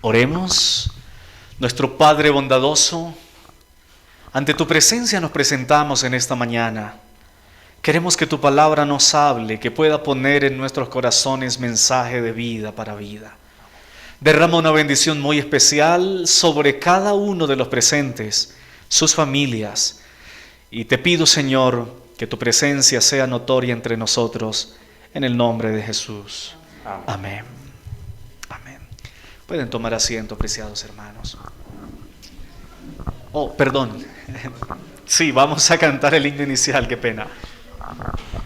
Oremos. Nuestro Padre bondadoso, ante tu presencia nos presentamos en esta mañana. Queremos que tu palabra nos hable, que pueda poner en nuestros corazones mensaje de vida para vida. Derrama una bendición muy especial sobre cada uno de los presentes, sus familias. Y te pido, Señor, que tu presencia sea notoria entre nosotros, en el nombre de Jesús. Amén. Amén. Pueden tomar asiento, apreciados hermanos. Oh, perdón. Sí, vamos a cantar el himno inicial, qué pena.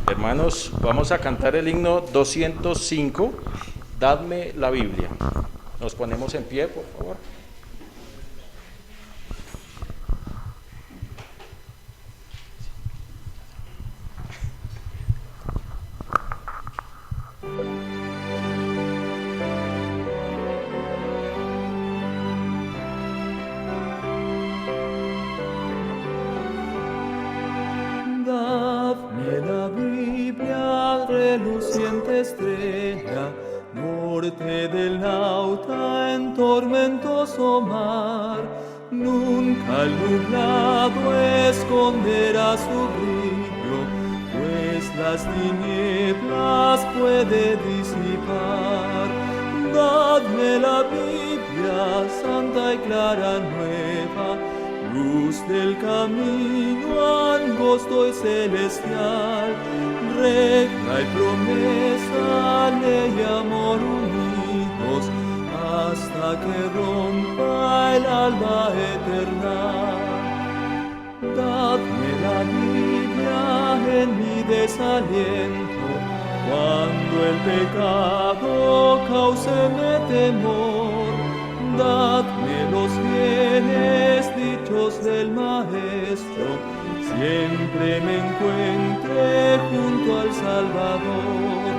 Hermanos, vamos a cantar el himno 205, Dadme la Biblia. Nos ponemos en pie, por favor. Dadme la Biblia, reluciente estrella, norte del nauta en tormentoso mar. Nunca el nublado esconderá su brillo, pues las tinieblas puede disipar. Dadme la Biblia, santa y clara nueva, luz del camino angosto y celestial, regla y promesa, ley y amor unidos, hasta que rompa el alba eterna. Dadme la Biblia en mi desaliento, cuando el pecado cáuseme temor. Dadme los bienes dichos del Maestro, siempre me encuentre junto al Salvador.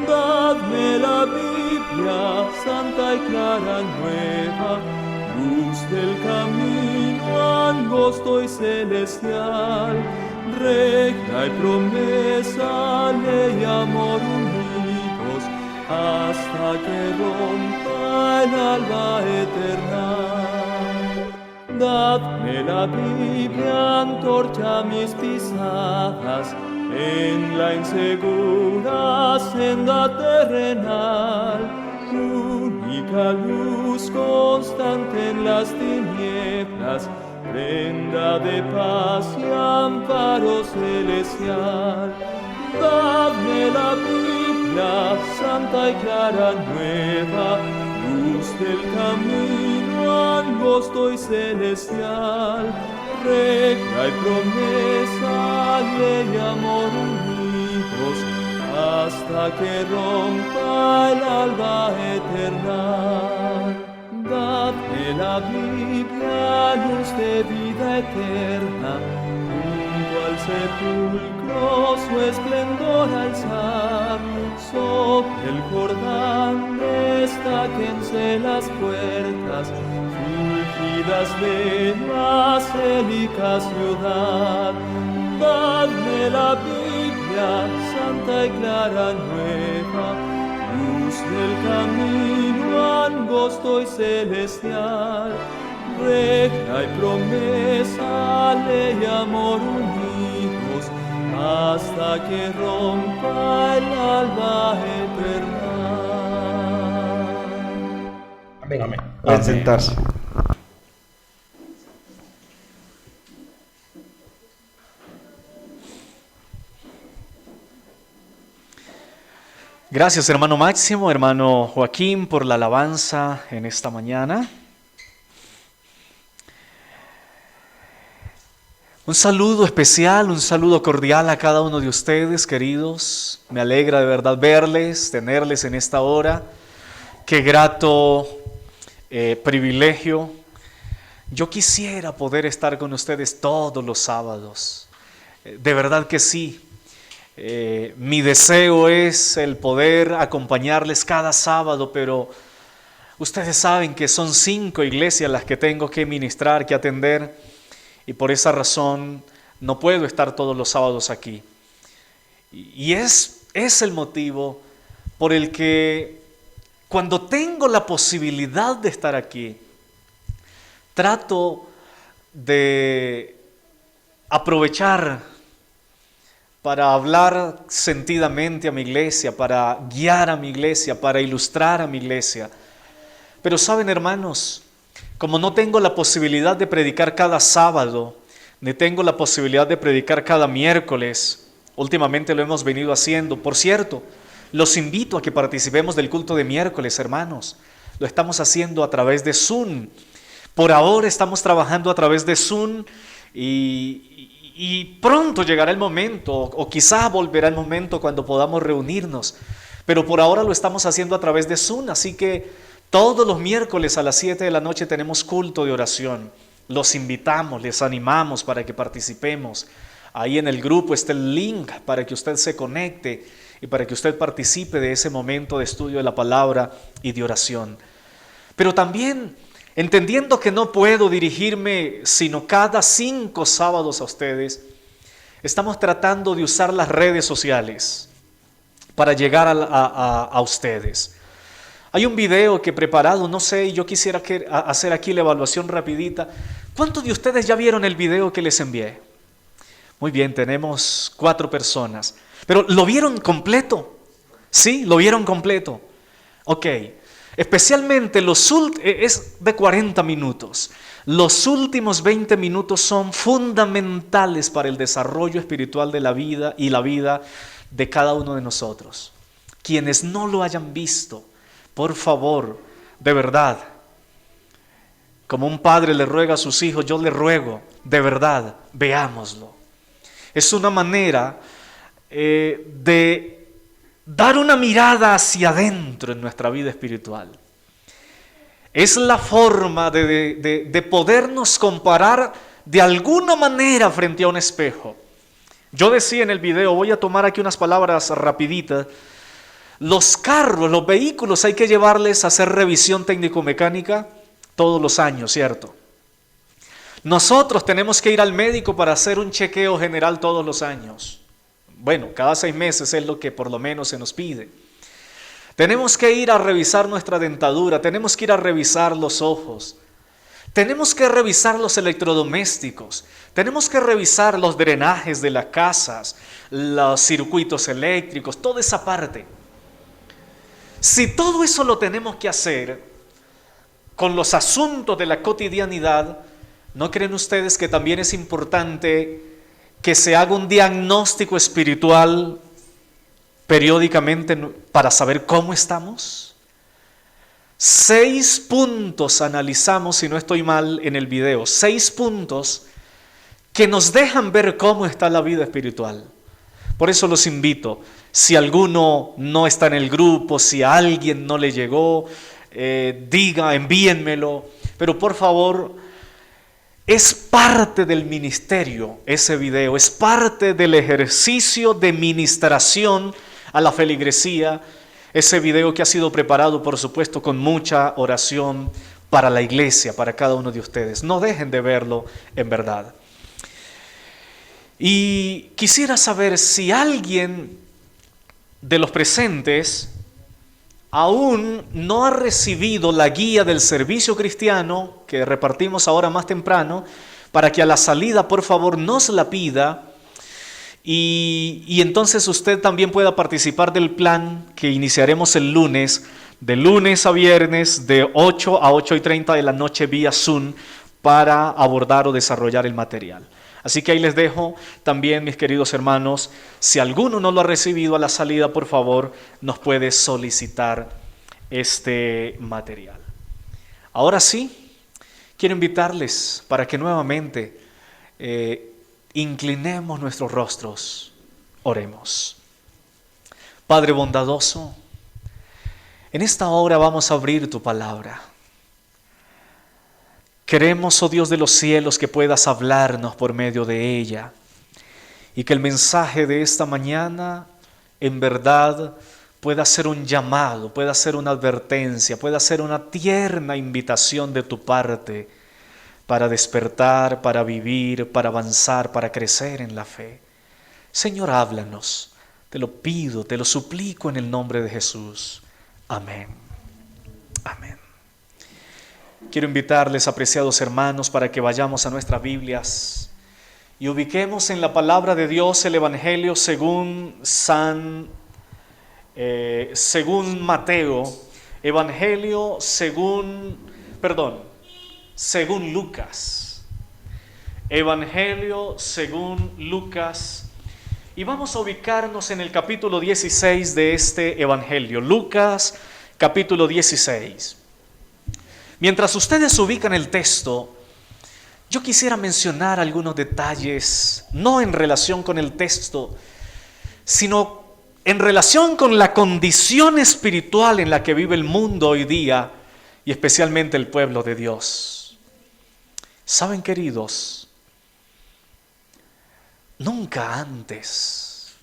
Dadme la Biblia, santa y clara nueva, luz del camino angosto y celestial, regla y promesa, ley y amor unidos, hasta que rompa el alba eterna. Dadme la Biblia, antorcha a mis pisadas, en la insegura senda terrenal, única luz constante en las tinieblas, prenda de paz y amparo celestial. Dadme la Biblia, santa y clara nueva, luz del camino angosto y celestial, regla y promesa, ley y amor unidos, hasta que rompa el alba eterna. Dadme la Biblia, luz de vida eterna, junto al sepulcro su esplendor alzar, sobre el Jordán destáquense las puertas, fulgidas de la célica ciudad. Dadme la Biblia, santa y clara nueva, luz del camino angosto y celestial, regla y promesa, ley y amor unidos, hasta que rompa el alba eterna. Amén, amén. Pueden sentarse. Gracias, hermano Máximo, hermano Joaquín, por la alabanza en esta mañana. Un saludo especial, un saludo cordial a cada uno de ustedes, queridos. Me alegra de verdad verles, tenerles en esta hora. Qué grato privilegio. Yo quisiera poder estar con ustedes todos los sábados. De verdad que sí. Mi deseo es el poder acompañarles cada sábado, pero ustedes saben que son 5 iglesias las que tengo que ministrar, que atender, y por esa razón no puedo estar todos los sábados aquí. Y es el motivo por el que cuando tengo la posibilidad de estar aquí, trato de aprovechar para hablar sentidamente a mi iglesia, para guiar a mi iglesia, para ilustrar a mi iglesia. Pero saben, hermanos, como no tengo la posibilidad de predicar cada sábado, ni tengo la posibilidad de predicar cada miércoles, últimamente lo hemos venido haciendo. Por cierto, los invito a que participemos del culto de miércoles, hermanos. Lo estamos haciendo a través de Zoom. Por ahora estamos trabajando a través de Zoom y pronto llegará el momento, o quizá volverá el momento cuando podamos reunirnos. Pero por ahora lo estamos haciendo a través de Zoom, así que todos los miércoles a las 7 de la noche tenemos culto de oración. Los invitamos, les animamos para que participemos. Ahí en el grupo está el link para que usted se conecte y para que usted participe de ese momento de estudio de la palabra y de oración. Pero también, entendiendo que no puedo dirigirme sino cada 5 sábados a ustedes, estamos tratando de usar las redes sociales para llegar a ustedes. Hay un video que he preparado, no sé, yo quisiera hacer aquí la evaluación rapidita. ¿Cuántos de ustedes ya vieron el video que les envié? Muy bien, tenemos 4 personas. Pero ¿lo vieron completo? ¿Sí? ¿Lo vieron completo? Ok. Especialmente es de 40 minutos. Los últimos 20 minutos son fundamentales para el desarrollo espiritual de la vida y la vida de cada uno de nosotros. Quienes no lo hayan visto, por favor, de verdad, como un padre le ruega a sus hijos, yo le ruego, de verdad, veámoslo. Es una manera de dar una mirada hacia adentro en nuestra vida espiritual. Es la forma de podernos comparar de alguna manera frente a un espejo. Yo decía en el video, voy a tomar aquí unas palabras rapiditas. Los carros, los vehículos hay que llevarles a hacer revisión técnico-mecánica todos los años, ¿cierto? Nosotros tenemos que ir al médico para hacer un chequeo general todos los años. Bueno, cada 6 meses es lo que por lo menos se nos pide. Tenemos que ir a revisar nuestra dentadura, tenemos que ir a revisar los ojos, tenemos que revisar los electrodomésticos, tenemos que revisar los drenajes de las casas, los circuitos eléctricos, toda esa parte. Si todo eso lo tenemos que hacer con los asuntos de la cotidianidad, ¿no creen ustedes que también es importante que se haga un diagnóstico espiritual periódicamente para saber cómo estamos? 6 puntos analizamos, si no estoy mal en el video, 6 puntos que nos dejan ver cómo está la vida espiritual. Por eso los invito, si alguno no está en el grupo, si a alguien no le llegó, envíenmelo, pero por favor, es parte del ministerio ese video, es parte del ejercicio de ministración a la feligresía, ese video que ha sido preparado, por supuesto, con mucha oración para la iglesia, para cada uno de ustedes. No dejen de verlo en verdad. Y quisiera saber si alguien de los presentes aún no ha recibido la guía del servicio cristiano que repartimos ahora más temprano, para que a la salida por favor nos la pida y entonces usted también pueda participar del plan que iniciaremos el lunes, de lunes a viernes, de 8 a 8:30 de la noche vía Zoom, para abordar o desarrollar el material. Así que ahí les dejo también, mis queridos hermanos, si alguno no lo ha recibido a la salida, por favor, nos puede solicitar este material. Ahora sí, quiero invitarles para que nuevamente inclinemos nuestros rostros, oremos. Padre bondadoso, en esta hora vamos a abrir tu palabra. Queremos, oh Dios de los cielos, que puedas hablarnos por medio de ella y que el mensaje de esta mañana en verdad pueda ser un llamado, pueda ser una advertencia, pueda ser una tierna invitación de tu parte para despertar, para vivir, para avanzar, para crecer en la fe. Señor, háblanos, te lo pido, te lo suplico en el nombre de Jesús. Amén Quiero invitarles, apreciados hermanos, para que vayamos a nuestras Biblias y ubiquemos en la palabra de Dios el Evangelio según Mateo, Evangelio según Lucas. Evangelio según Lucas. Y vamos a ubicarnos en el capítulo 16 de este Evangelio. Lucas, capítulo 16. Mientras ustedes ubican el texto, yo quisiera mencionar algunos detalles, no en relación con el texto, sino en relación con la condición espiritual en la que vive el mundo hoy día, y especialmente el pueblo de Dios. ¿Saben, queridos? Nunca antes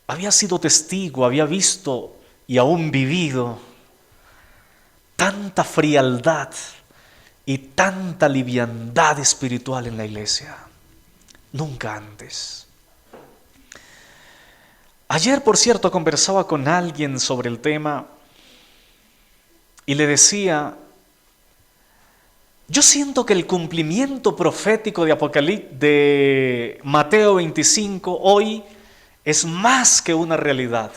había sido testigo, había visto y aún vivido tanta frialdad y tanta liviandad espiritual en la iglesia. Nunca antes. Ayer, por cierto, conversaba con alguien sobre el tema y le decía: yo siento que el cumplimiento profético de Mateo 25 hoy es más que una realidad.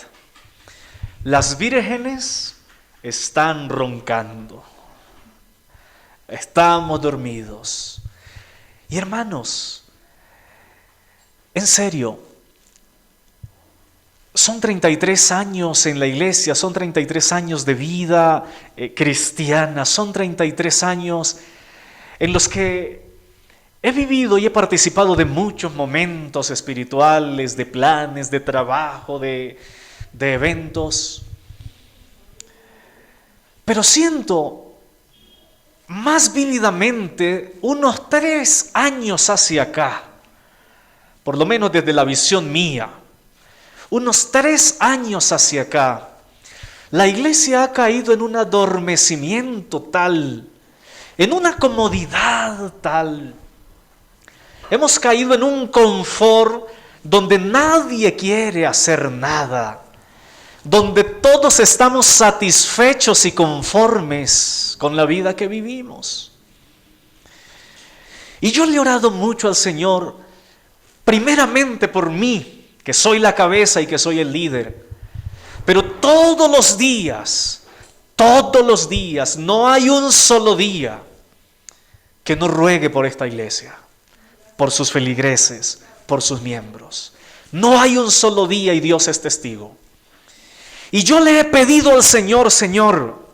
Las vírgenes están roncando. Estamos dormidos. Y hermanos, en serio, son 33 años en la iglesia, son 33 años de vida cristiana, son 33 años en los que he vivido y he participado de muchos momentos espirituales, de planes, de trabajo, de eventos. Pero siento más vívidamente unos 3 años hacia acá, por lo menos desde la visión mía, unos 3 años hacia acá, la iglesia ha caído en un adormecimiento tal, en una comodidad tal. Hemos caído en un confort donde nadie quiere hacer nada, donde todos estamos satisfechos y conformes con la vida que vivimos. Y yo le he orado mucho al Señor, primeramente por mí, que soy la cabeza y que soy el líder, pero todos los días, no hay un solo día que no ruegue por esta iglesia, por sus feligreses, por sus miembros. No hay un solo día, y Dios es testigo. Y yo le he pedido al Señor: Señor,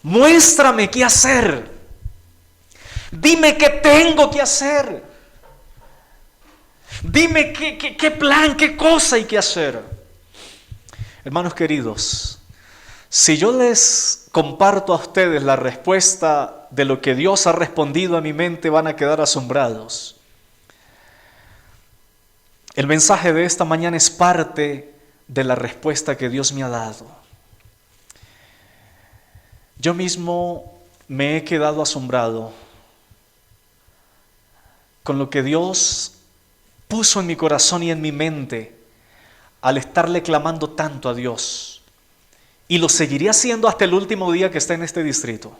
muéstrame qué hacer. Dime qué tengo que hacer. Dime qué plan, qué cosa hay que hacer. Hermanos queridos, si yo les comparto a ustedes la respuesta de lo que Dios ha respondido a mi mente, van a quedar asombrados. El mensaje de esta mañana es parte de la respuesta que Dios me ha dado. Yo mismo me he quedado asombrado con lo que Dios puso en mi corazón y en mi mente al estarle clamando tanto a Dios. Y lo seguiré haciendo hasta el último día que esté en este distrito.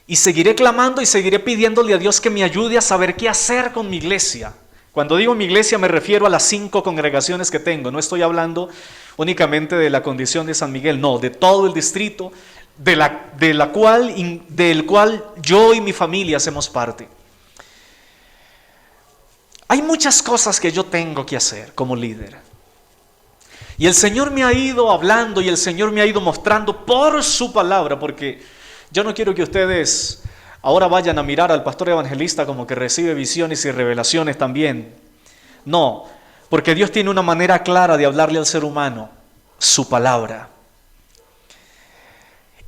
Y seguiré clamando y seguiré pidiéndole a Dios que me ayude a saber qué hacer con mi iglesia. Cuando digo mi iglesia me refiero a las 5 congregaciones que tengo. No estoy hablando únicamente de la condición de San Miguel, no, de todo el distrito del cual yo y mi familia hacemos parte. Hay muchas cosas que yo tengo que hacer como líder. Y el Señor me ha ido hablando y el Señor me ha ido mostrando por su palabra, porque yo no quiero que ustedes ahora vayan a mirar al pastor evangelista como que recibe visiones y revelaciones también. No, porque Dios tiene una manera clara de hablarle al ser humano, su palabra.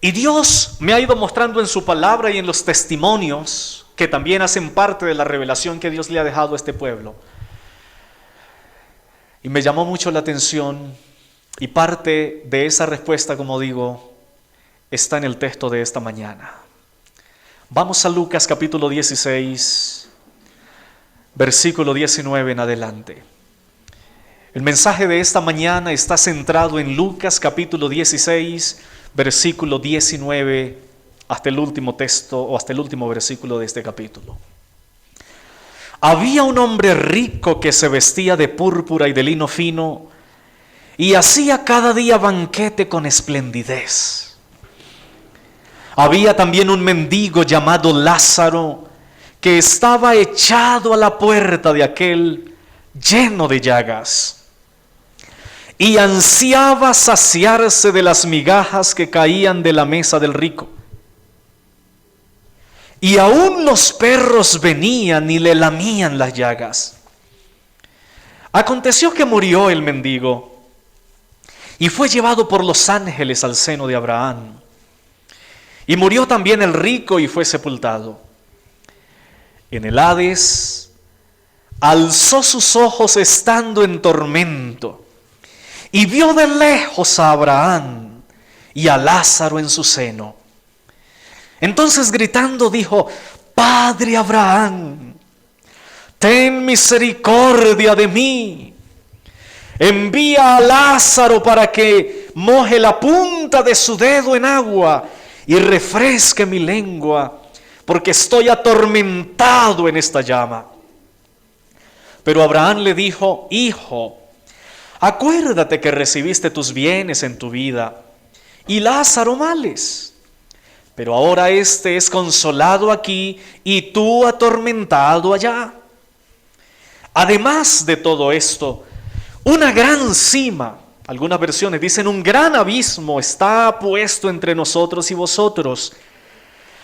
Y Dios me ha ido mostrando en su palabra y en los testimonios que también hacen parte de la revelación que Dios le ha dejado a este pueblo. Y me llamó mucho la atención, y parte de esa respuesta, como digo, está en el texto de esta mañana. Vamos a Lucas capítulo 16, versículo 19 en adelante. El mensaje de esta mañana está centrado en Lucas capítulo 16, versículo 19, hasta el último texto o hasta el último versículo de este capítulo. Había un hombre rico que se vestía de púrpura y de lino fino y hacía cada día banquete con esplendidez. Había también un mendigo llamado Lázaro que estaba echado a la puerta de aquel lleno de llagas y ansiaba saciarse de las migajas que caían de la mesa del rico. Y aún los perros venían y le lamían las llagas. Aconteció que murió el mendigo y fue llevado por los ángeles al seno de Abraham. Y murió también el rico y fue sepultado. En el Hades alzó sus ojos estando en tormento y vio de lejos a Abraham y a Lázaro en su seno. Entonces gritando dijo: Padre Abraham, ten misericordia de mí. Envía a Lázaro para que moje la punta de su dedo en agua y refresque mi lengua, porque estoy atormentado en esta llama. Pero Abraham le dijo: Hijo, acuérdate que recibiste tus bienes en tu vida y Lázaro males. Pero ahora éste es consolado aquí y tú atormentado allá. Además de todo esto, una gran cima, algunas versiones dicen un gran abismo está puesto entre nosotros y vosotros,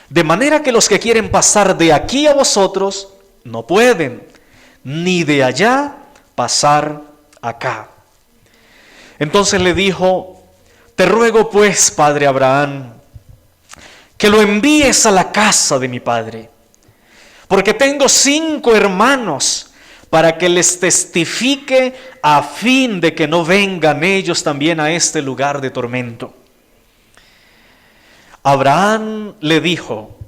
de manera que los que quieren pasar de aquí a vosotros no pueden, ni de allá pasar acá. Entonces le dijo: Te ruego pues, padre Abraham, que lo envíes a la casa de mi padre, porque tengo 5 hermanos, para que les testifique a fin de que no vengan ellos también a este lugar de tormento. Abraham le dijo: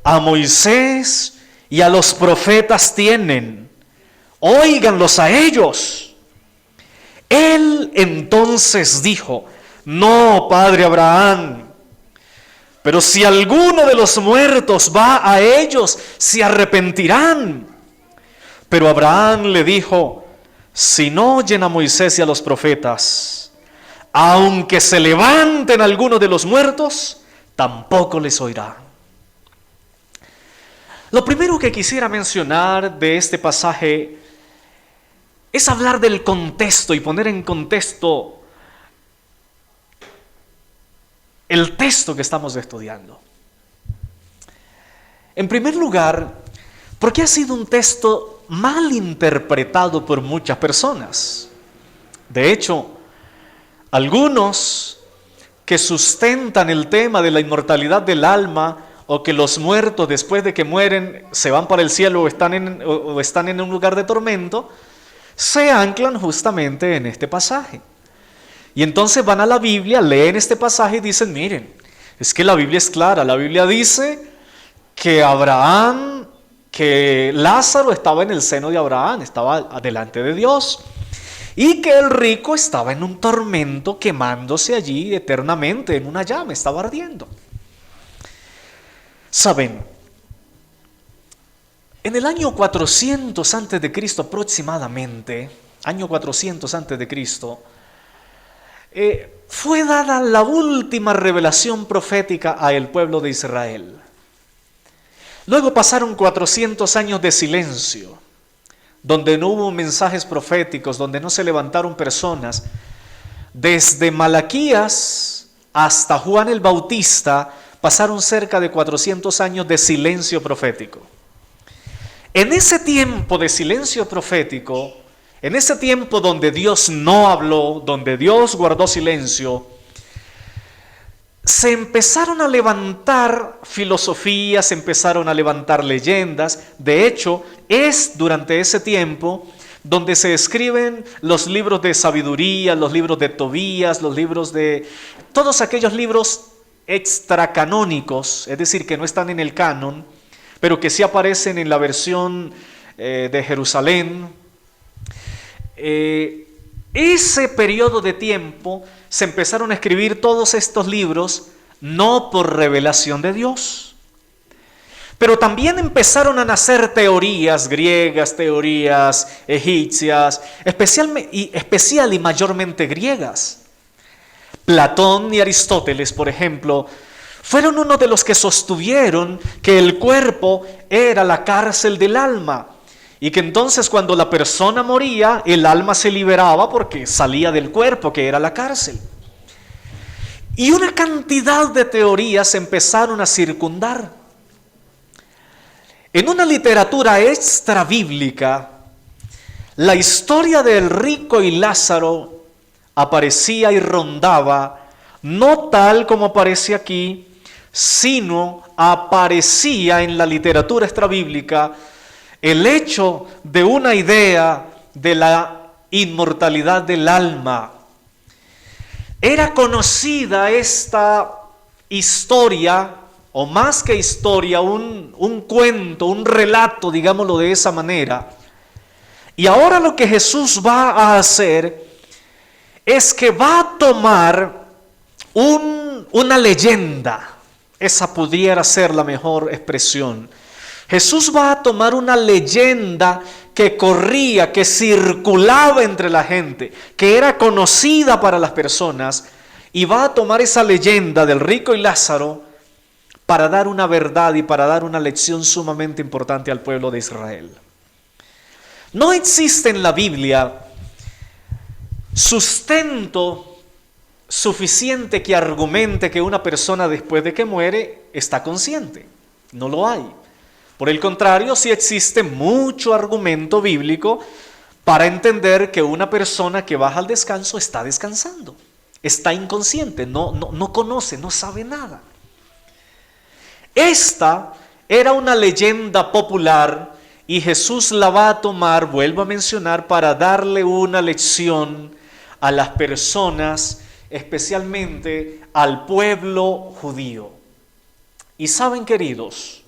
A Moisés y a los profetas tienen, óiganlos a ellos. Él entonces dijo: No, padre Abraham, pero si alguno de los muertos va a ellos, se arrepentirán. Pero Abraham le dijo: Si no oyen a Moisés y a los profetas, aunque se levanten algunos de los muertos, tampoco les oirá. Lo primero que quisiera mencionar de este pasaje es hablar del contexto y poner en contexto el texto que estamos estudiando. En primer lugar, porque ha sido un texto mal interpretado por muchas personas. De hecho, algunos que sustentan el tema de la inmortalidad del alma o que los muertos después de que mueren se van para el cielo o están en un lugar de tormento, se anclan justamente en este pasaje. Y entonces van a la Biblia, leen este pasaje y dicen: miren, es que la Biblia es clara. La Biblia dice que Lázaro estaba en el seno de Abraham, estaba delante de Dios, y que el rico estaba en un tormento quemándose allí eternamente en una llama, estaba ardiendo. Saben, en el año 400 antes de Cristo aproximadamente, año 400 antes de Cristo, fue dada la última revelación profética al pueblo de Israel. Luego pasaron 400 años de silencio, donde no hubo mensajes proféticos, donde no se levantaron personas. Desde Malaquías hasta Juan el Bautista pasaron cerca de 400 años de silencio profético. En ese tiempo de silencio profético, en ese tiempo donde Dios no habló, donde Dios guardó silencio, se empezaron a levantar filosofías, se empezaron a levantar leyendas. De hecho, es durante ese tiempo donde se escriben los libros de sabiduría, los libros de Tobías, los libros de todos aquellos libros extracanónicos, es decir, que no están en el canon, pero que sí aparecen en la versión de Jerusalén. ese periodo de tiempo se empezaron a escribir todos estos libros, no por revelación de Dios. Pero también empezaron a nacer teorías griegas, teorías egipcias, especial y mayormente griegas. Platón y Aristóteles, por ejemplo, fueron uno de los que sostuvieron que el cuerpo era la cárcel del alma y que entonces cuando la persona moría, el alma se liberaba porque salía del cuerpo, que era la cárcel. Y una cantidad de teorías empezaron a circundar. En una literatura extra bíblica, la historia del rico y Lázaro aparecía y rondaba, no tal como aparece aquí, sino aparecía en la literatura extrabíblica el hecho de una idea de la inmortalidad del alma. Era conocida esta historia, o más que historia, un cuento, un relato, digámoslo de esa manera. Y ahora lo que Jesús va a hacer es que va a tomar una leyenda. Esa pudiera ser la mejor expresión. Jesús va a tomar una leyenda que corría, que circulaba entre la gente, que era conocida para las personas, y va a tomar esa leyenda del rico y Lázaro para dar una verdad y para dar una lección sumamente importante al pueblo de Israel. No existe en la Biblia sustento suficiente que argumente que una persona después de que muere está consciente. No lo hay. Por el contrario, sí existe mucho argumento bíblico para entender que una persona que baja al descanso está descansando, está inconsciente, no conoce, no sabe nada. Esta era una leyenda popular y Jesús la va a tomar, vuelvo a mencionar, para darle una lección a las personas, especialmente al pueblo judío. Y saben, queridos,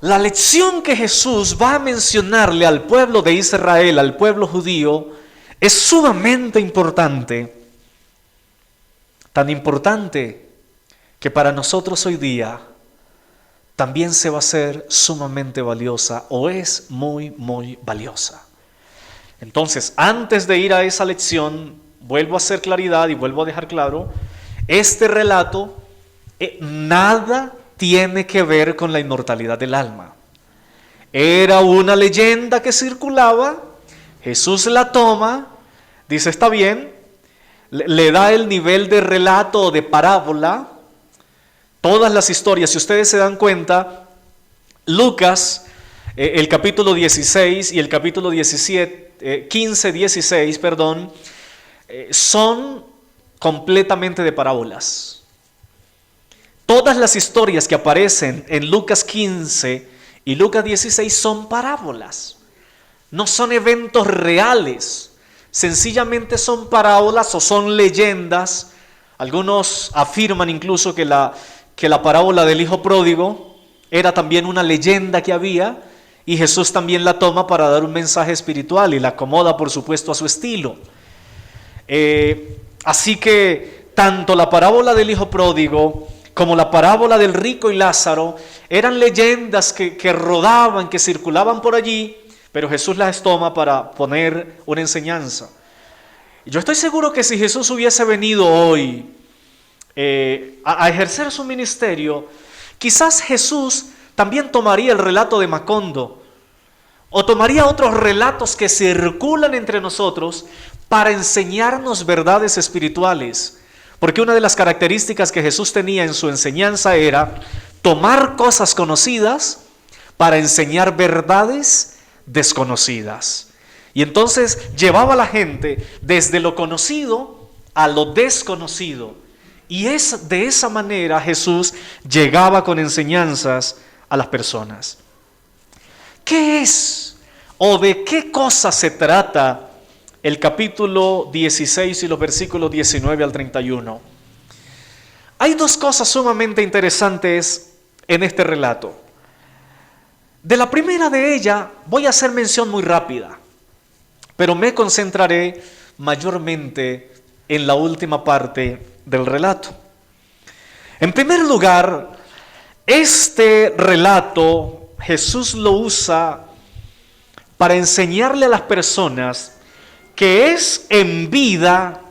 la lección que Jesús va a mencionarle al pueblo de Israel, al pueblo judío, es sumamente importante. Tan importante que para nosotros hoy día también se va a hacer sumamente valiosa, o es muy, muy valiosa. Entonces, antes de ir a esa lección, vuelvo a hacer claridad y vuelvo a dejar claro, este relato nada tiene que ver con la inmortalidad del alma. Era una leyenda que circulaba, Jesús la toma, dice está bien, le da el nivel de relato o de parábola. Todas las historias, si ustedes se dan cuenta, Lucas, el capítulo 16 y el capítulo 15, 16, son completamente de parábolas. Todas las historias que aparecen en Lucas 15 y Lucas 16 son parábolas. No son eventos reales, sencillamente son parábolas o son leyendas. Algunos afirman incluso que la parábola del hijo pródigo era también una leyenda que había, y Jesús también la toma para dar un mensaje espiritual y la acomoda, por supuesto, a su estilo. Así que tanto la parábola del hijo pródigo como la parábola del rico y Lázaro eran leyendas que rodaban, que circulaban por allí, pero Jesús las toma para poner una enseñanza. Yo estoy seguro que si Jesús hubiese venido hoy a ejercer su ministerio, quizás Jesús también tomaría el relato de Macondo o tomaría otros relatos que circulan entre nosotros para enseñarnos verdades espirituales, porque una de las características que Jesús tenía en su enseñanza era tomar cosas conocidas para enseñar verdades desconocidas. Y entonces llevaba a la gente desde lo conocido a lo desconocido. Y de esa manera Jesús llegaba con enseñanzas a las personas. ¿Qué es o de qué cosa se trata el capítulo 16 y los versículos 19 al 31? Hay dos cosas sumamente interesantes en este relato. De la primera de ellas voy a hacer mención muy rápida. pero me concentraré mayormente en la última parte del relato. En primer lugar, este relato Jesús lo usa para enseñarle a las personas que es en vida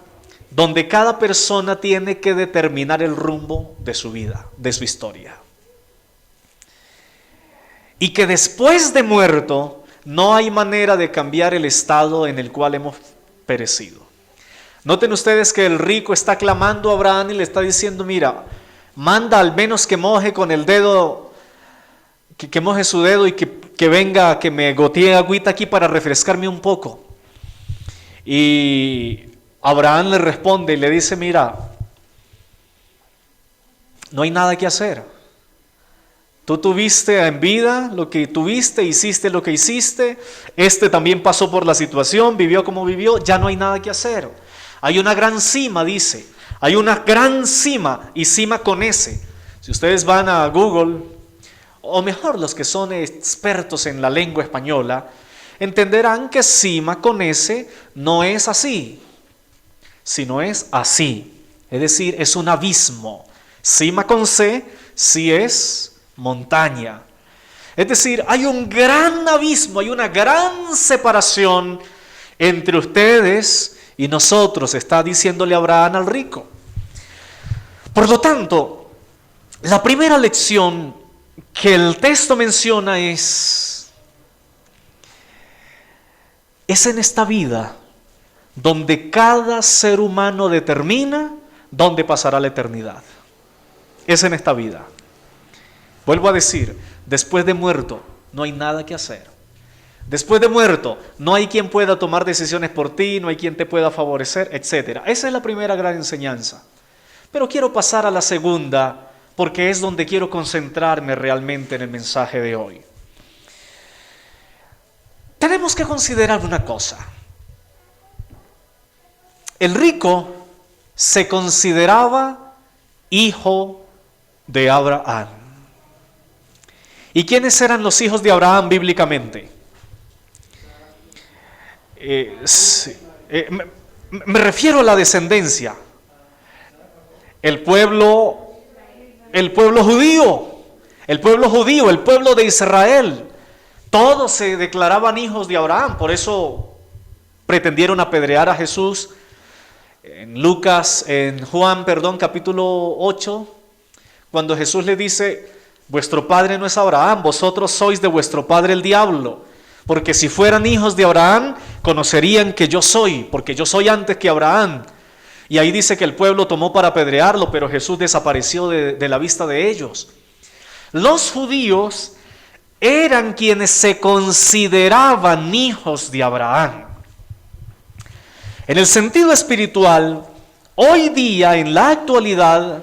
donde cada persona tiene que determinar el rumbo de su vida, de su historia. Y que después de muerto no hay manera de cambiar el estado en el cual hemos perecido. Noten ustedes que el rico está clamando a Abraham y le está diciendo, mira, manda al menos que moje con el dedo, que moje su dedo y que venga, que me gotee agüita aquí para refrescarme un poco. Y Abraham le responde y le dice, mira, no hay nada que hacer. Tú tuviste en vida lo que tuviste, hiciste lo que hiciste, este también pasó por la situación, vivió como vivió, ya no hay nada que hacer. Hay una gran cima, dice, hay una gran cima, y cima con S. Si ustedes van a Google, o mejor los que son expertos en la lengua española, entenderán que cima con S no es así, sino es así. Es decir, es un abismo. Cima con C sí es montaña. Es decir, hay un gran abismo, hay una gran separación entre ustedes y nosotros, está diciéndole Abraham al rico. Por lo tanto, la primera lección que el texto menciona es en esta vida donde cada ser humano determina dónde pasará la eternidad. Es en esta vida. Vuelvo a decir, después de muerto no hay nada que hacer. Después de muerto no hay quien pueda tomar decisiones por ti, no hay quien te pueda favorecer, etc. Esa es la primera gran enseñanza. Pero quiero pasar a la segunda, porque es donde quiero concentrarme realmente en el mensaje de hoy. Tenemos que considerar una cosa. El rico se consideraba hijo de Abraham. ¿Y quiénes eran los hijos de Abraham bíblicamente? Me refiero a la descendencia. El pueblo judío, el pueblo de Israel. Todos se declaraban hijos de Abraham, por eso pretendieron apedrear a Jesús. En Juan, capítulo 8, cuando Jesús le dice, vuestro padre no es Abraham, vosotros sois de vuestro padre el diablo, porque si fueran hijos de Abraham, conocerían que yo soy, porque yo soy antes que Abraham. Y ahí dice que el pueblo tomó para apedrearlo, pero Jesús desapareció de la vista de ellos. Los judíos eran quienes se consideraban hijos de Abraham. En el sentido espiritual, hoy día, en la actualidad,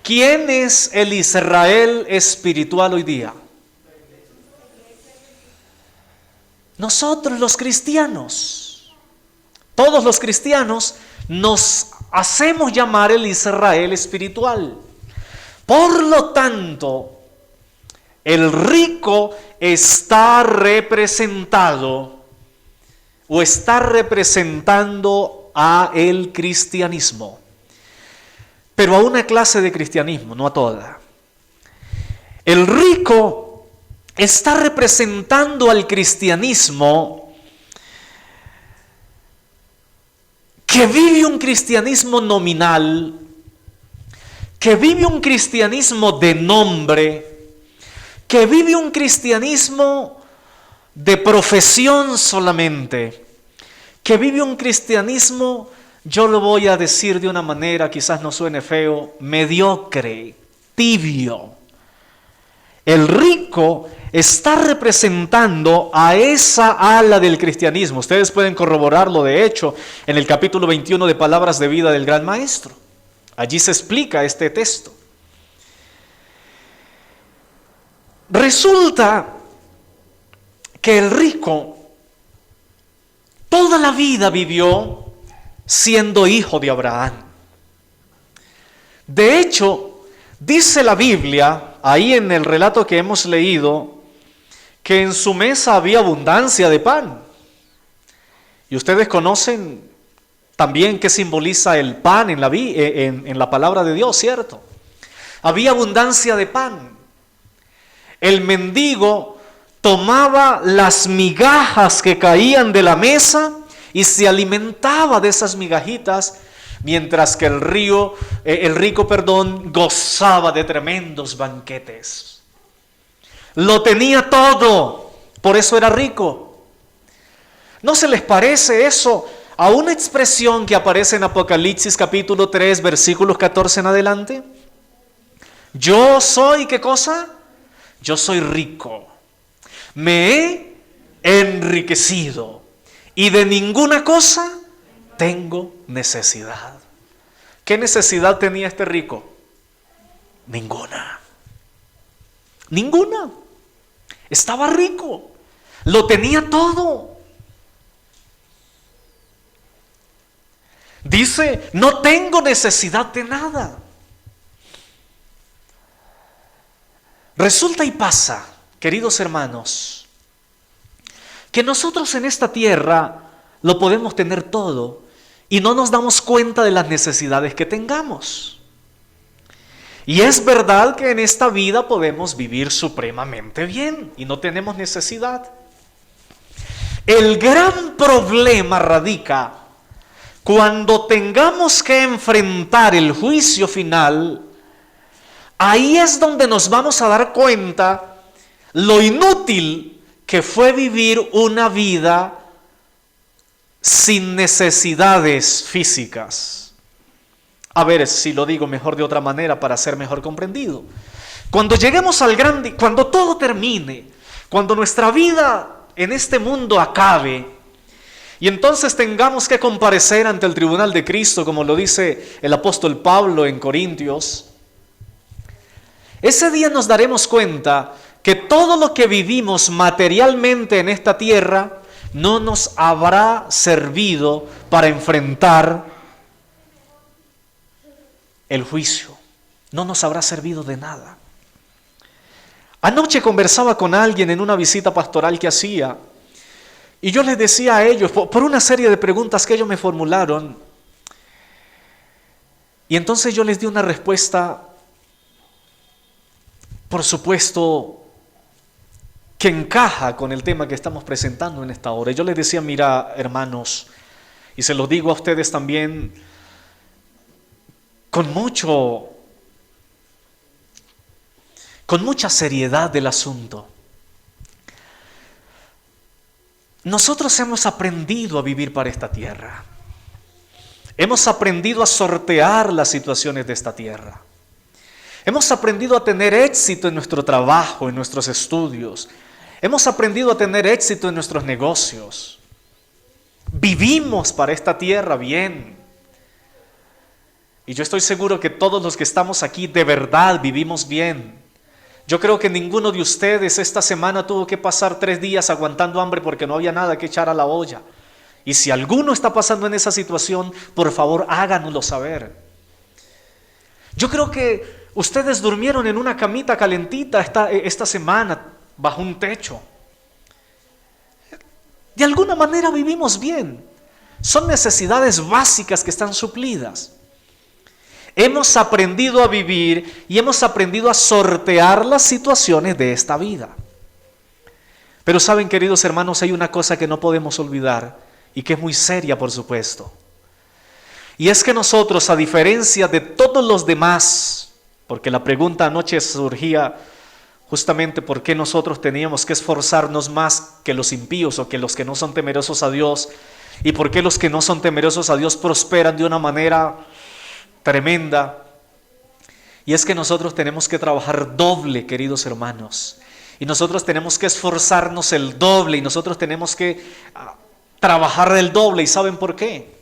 ¿quién es el Israel espiritual hoy día? Nosotros los cristianos. Todos los cristianos nos hacemos llamar el Israel espiritual. Por lo tanto, el rico está representado o está representando a el cristianismo. Pero a una clase de cristianismo, no a toda. El rico está representando al cristianismo que vive un cristianismo nominal, que vive un cristianismo de nombre, que vive un cristianismo de profesión solamente, que vive un cristianismo, yo lo voy a decir de una manera, quizás no suene feo, mediocre, tibio. El rico está representando a esa ala del cristianismo. Ustedes pueden corroborarlo, de hecho, en el capítulo 21 de Palabras de Vida del Gran Maestro. Allí se explica este texto. Resulta que el rico toda la vida vivió siendo hijo de Abraham. De hecho, dice la Biblia, ahí en el relato que hemos leído, que en su mesa había abundancia de pan. Y ustedes conocen también qué simboliza el pan en la palabra de Dios, ¿cierto? Había abundancia de pan. El mendigo tomaba las migajas que caían de la mesa y se alimentaba de esas migajitas, mientras que el rico, gozaba de tremendos banquetes. Lo tenía todo, por eso era rico. ¿No se les parece eso a una expresión que aparece en Apocalipsis capítulo 3, versículos 14 en adelante? Yo soy, ¿qué cosa? Yo soy rico. Me he enriquecido y de ninguna cosa tengo necesidad. ¿Qué necesidad tenía este rico? Ninguna. Ninguna. Estaba rico. Lo tenía todo. Dice, no tengo necesidad de nada. Resulta y pasa, queridos hermanos, que nosotros en esta tierra lo podemos tener todo y no nos damos cuenta de las necesidades que tengamos. Y es verdad que en esta vida podemos vivir supremamente bien y no tenemos necesidad. El gran problema radica cuando tengamos que enfrentar el juicio final. Ahí es donde nos vamos a dar cuenta lo inútil que fue vivir una vida sin necesidades físicas. A ver si lo digo mejor de otra manera para ser mejor comprendido. Cuando lleguemos al cuando todo termine, cuando nuestra vida en este mundo acabe, y entonces tengamos que comparecer ante el tribunal de Cristo, como lo dice el apóstol Pablo en Corintios, ese día nos daremos cuenta que todo lo que vivimos materialmente en esta tierra no nos habrá servido para enfrentar el juicio. No nos habrá servido de nada. Anoche conversaba con alguien en una visita pastoral que hacía y yo les decía a ellos, por una serie de preguntas que ellos me formularon, y entonces yo les di una respuesta, por supuesto, que encaja con el tema que estamos presentando en esta hora. Yo les decía, mira, hermanos, y se lo digo a ustedes también con mucha seriedad del asunto. Nosotros hemos aprendido a vivir para esta tierra. Hemos aprendido a sortear las situaciones de esta tierra. Hemos aprendido a tener éxito en nuestro trabajo, en nuestros estudios. Hemos aprendido a tener éxito en nuestros negocios. Vivimos para esta tierra bien. Y yo estoy seguro que todos los que estamos aquí de verdad vivimos bien. Yo creo que ninguno de ustedes esta semana tuvo que pasar 3 días aguantando hambre porque no había nada que echar a la olla. Y si alguno está pasando en esa situación, por favor háganoslo saber. Yo creo que ustedes durmieron en una camita calentita esta semana bajo un techo. De alguna manera vivimos bien. Son necesidades básicas que están suplidas. Hemos aprendido a vivir y hemos aprendido a sortear las situaciones de esta vida. Pero saben, queridos hermanos, hay una cosa que no podemos olvidar y que es muy seria, por supuesto. Y es que nosotros, a diferencia de todos los demás, porque la pregunta anoche surgía justamente por qué nosotros teníamos que esforzarnos más que los impíos o que los que no son temerosos a Dios, y por qué los que no son temerosos a Dios prosperan de una manera tremenda. Y es que nosotros tenemos que trabajar doble, queridos hermanos, y nosotros tenemos que esforzarnos el doble, y nosotros tenemos que trabajar el doble. ¿Y saben por qué?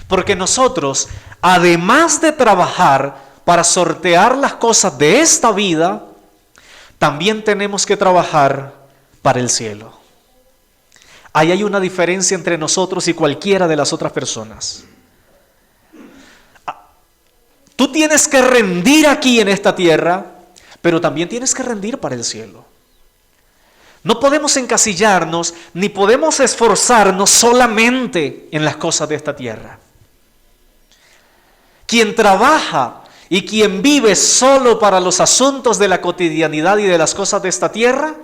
Porque nosotros, además de trabajar para sortear las cosas de esta vida, también tenemos que trabajar para el cielo. Ahí hay una diferencia entre nosotros y cualquiera de las otras personas. Tú tienes que rendir aquí en esta tierra, pero también tienes que rendir para el cielo. No podemos encasillarnos ni podemos esforzarnos solamente en las cosas de esta tierra. Quien trabaja y quien vive solo para los asuntos de la cotidianidad y de las cosas de esta tierra,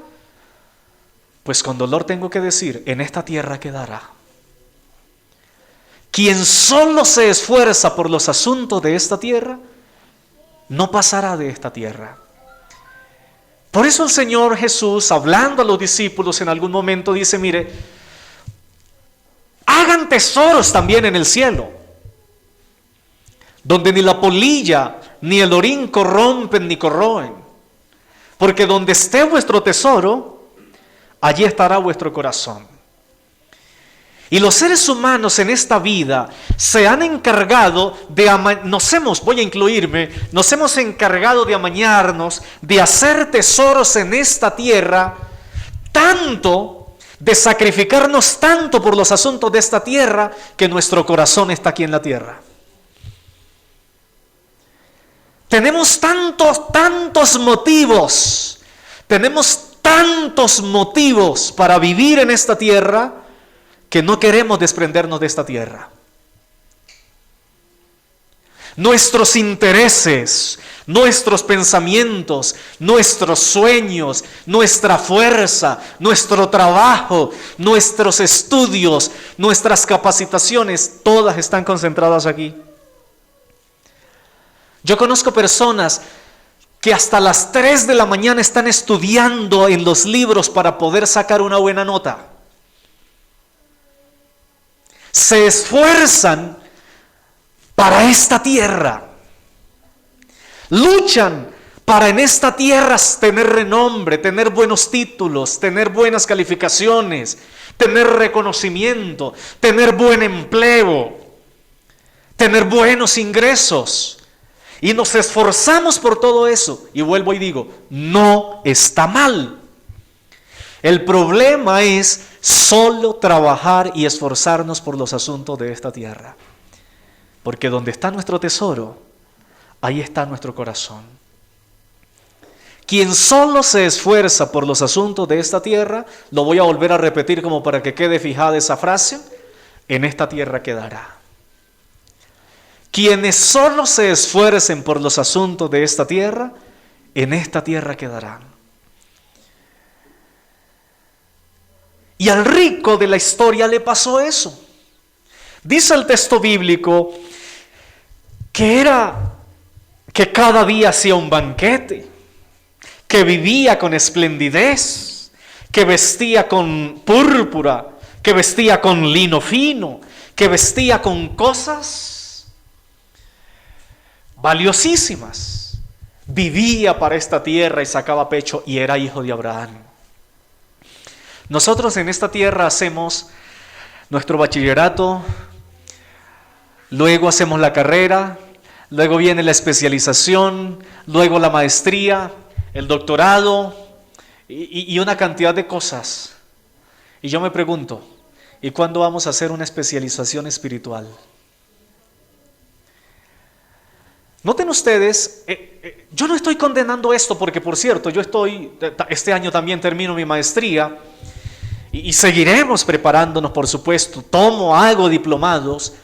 pues con dolor tengo que decir, en esta tierra quedará. Quien solo se esfuerza por los asuntos de esta tierra, no pasará de esta tierra. Por eso el Señor Jesús, hablando a los discípulos en algún momento, dice, mire, hagan tesoros también en el cielo, donde ni la polilla ni el orín corrompen ni corroen, porque donde esté vuestro tesoro, allí estará vuestro corazón. Y los seres humanos en esta vida se han encargado nos hemos encargado de amañarnos, de hacer tesoros en esta tierra, tanto, de sacrificarnos tanto por los asuntos de esta tierra, que nuestro corazón está aquí en la tierra. Tenemos tantos motivos para vivir en esta tierra, que no queremos desprendernos de esta tierra. Nuestros intereses, nuestros pensamientos, nuestros sueños, nuestra fuerza, nuestro trabajo, nuestros estudios, nuestras capacitaciones, todas están concentradas aquí. Yo conozco personas que hasta las 3 de la mañana están estudiando en los libros para poder sacar una buena nota. Se esfuerzan para esta tierra, luchan para en esta tierra tener renombre, tener buenos títulos, tener buenas calificaciones, tener reconocimiento, tener buen empleo, tener buenos ingresos. Y nos esforzamos por todo eso. Y vuelvo y digo, no está mal. El problema es solo trabajar y esforzarnos por los asuntos de esta tierra. Porque donde está nuestro tesoro, ahí está nuestro corazón. Quien solo se esfuerza por los asuntos de esta tierra, lo voy a volver a repetir como para que quede fijada esa frase, en esta tierra quedará. Quienes solo se esfuercen por los asuntos de esta tierra, en esta tierra quedarán. Y al rico de la historia le pasó eso. Dice el texto bíblico que cada día hacía un banquete, que vivía con esplendidez, que vestía con púrpura, que vestía con lino fino, que vestía con cosas valiosísimas. Vivía para esta tierra y sacaba pecho y era hijo de Abraham. Nosotros en esta tierra hacemos nuestro bachillerato, luego hacemos la carrera, luego viene la especialización, luego la maestría, el doctorado y una cantidad de cosas. Y yo me pregunto, ¿y cuándo vamos a hacer una especialización espiritual? Noten ustedes, yo no estoy condenando esto porque, por cierto, este año también termino mi maestría y seguiremos preparándonos, por supuesto, hago diplomados.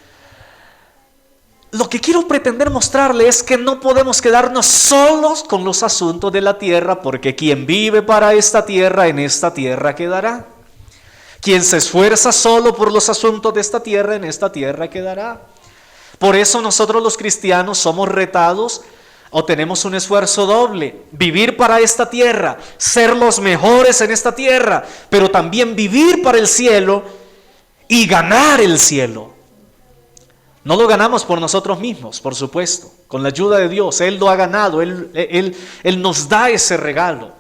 Lo que quiero pretender mostrarle es que no podemos quedarnos solos con los asuntos de la tierra, porque quien vive para esta tierra, en esta tierra quedará. Quien se esfuerza solo por los asuntos de esta tierra, en esta tierra quedará. Por eso nosotros los cristianos somos retados o tenemos un esfuerzo doble: vivir para esta tierra, ser los mejores en esta tierra, pero también vivir para el cielo y ganar el cielo. No lo ganamos por nosotros mismos, por supuesto, con la ayuda de Dios. Él lo ha ganado, Él nos da ese regalo.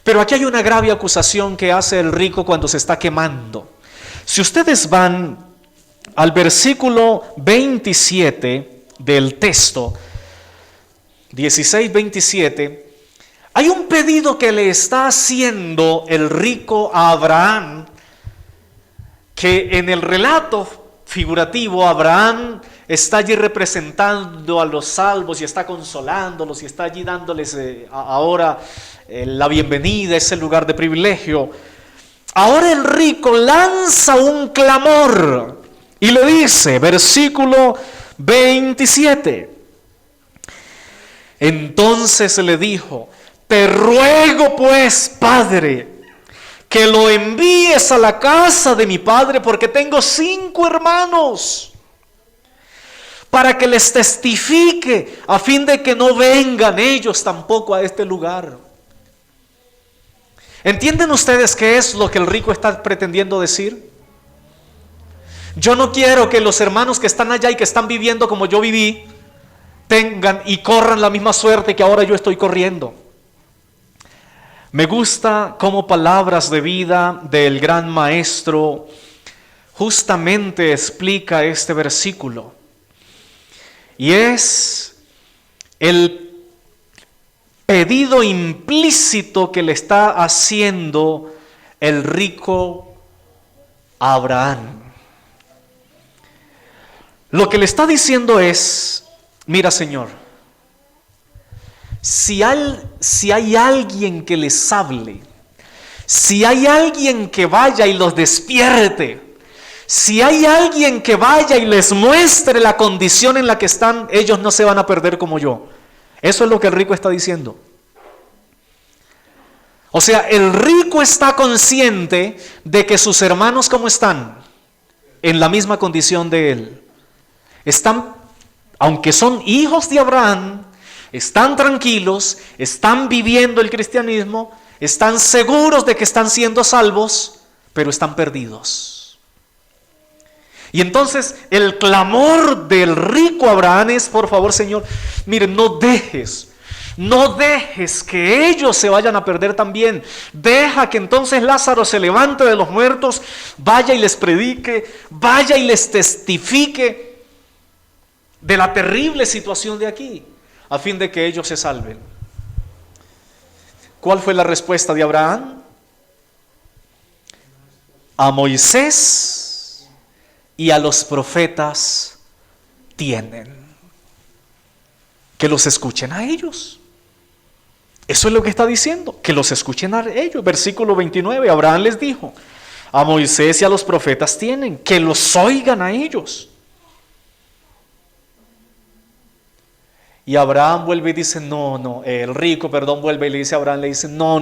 Pero aquí hay una grave acusación que hace el rico cuando se está quemando. Si ustedes van al versículo 27 del texto, 16-27, hay un pedido que le está haciendo el rico a Abraham, que en el relato figurativo, Abraham está allí representando a los salvos y está consolándolos y está allí dándoles ahora la bienvenida, ese lugar de privilegio. Ahora el rico lanza un clamor y le dice, versículo 27, entonces le dijo, te ruego pues, Padre, que lo envíes a la casa de mi padre, porque tengo 5 hermanos, para que les testifique, a fin de que no vengan ellos tampoco a este lugar. ¿Entienden ustedes qué es lo que el rico está pretendiendo decir? Yo no quiero que los hermanos que están allá y que están viviendo como yo viví, tengan y corran la misma suerte que ahora yo estoy corriendo. Me gusta como palabras de vida del gran maestro justamente explica este versículo. Y es el pedido implícito que le está haciendo el rico a Abraham. Lo que le está diciendo es, mira, Señor, si hay alguien que les hable, si hay alguien que vaya y los despierte, si hay alguien que vaya y les muestre la condición en la que están, ellos no se van a perder como yo. Eso es lo que el rico está diciendo. O sea, el rico está consciente de que sus hermanos, ¿cómo están? En la misma condición de él. Están, aunque son hijos de Abraham, están tranquilos, están viviendo el cristianismo, están seguros de que están siendo salvos, pero están perdidos. Y entonces el clamor del rico Abraham es, por favor, Señor, miren, no dejes que ellos se vayan a perder también. Deja que entonces Lázaro se levante de los muertos, vaya y les predique, vaya y les testifique de la terrible situación de aquí, a fin de que ellos se salven. ¿Cuál fue la respuesta de Abraham? A Moisés y a los profetas tienen. Que los escuchen a ellos. Eso es lo que está diciendo, que los escuchen a ellos. Versículo 29, Abraham les dijo, a Moisés y a los profetas tienen, que los oigan a ellos. Y Abraham vuelve y dice, el rico, vuelve y le dice a Abraham, le dice, no.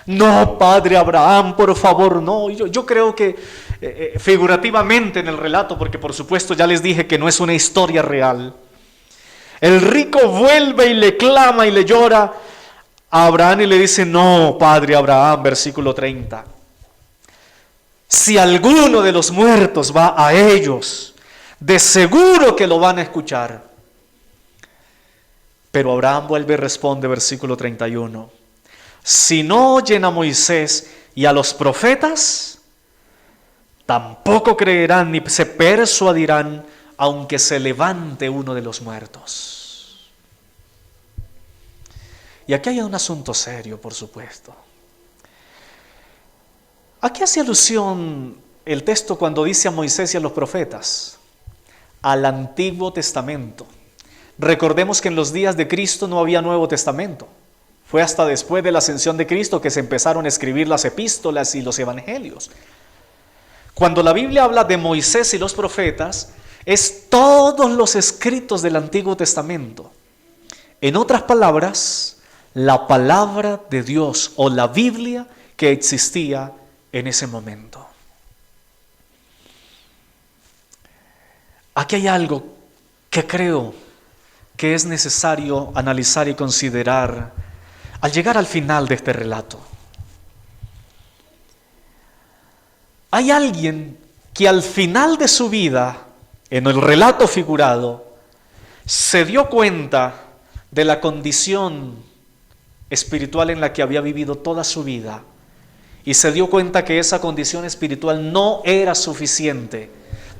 No, padre Abraham, por favor, no. Yo creo que figurativamente en el relato, porque por supuesto ya les dije que no es una historia real. El rico vuelve y le clama y le llora a Abraham y le dice, no, padre Abraham, versículo 30. Si alguno de los muertos va a ellos, de seguro que lo van a escuchar. Pero Abraham vuelve y responde, versículo 31. Si no oyen a Moisés y a los profetas, tampoco creerán ni se persuadirán, aunque se levante uno de los muertos. Y aquí hay un asunto serio, por supuesto. ¿A qué hace alusión el texto cuando dice a Moisés y a los profetas? Al Antiguo Testamento. Recordemos que en los días de Cristo no había Nuevo Testamento. Fue hasta después de la ascensión de Cristo que se empezaron a escribir las epístolas y los evangelios. Cuando la Biblia habla de Moisés y los profetas, es todos los escritos del Antiguo Testamento. En otras palabras, la palabra de Dios o la Biblia que existía en ese momento. Aquí hay algo que creo que es necesario analizar y considerar al llegar al final de este relato. Hay alguien que al final de su vida, en el relato figurado, se dio cuenta de la condición espiritual en la que había vivido toda su vida y se dio cuenta que esa condición espiritual no era suficiente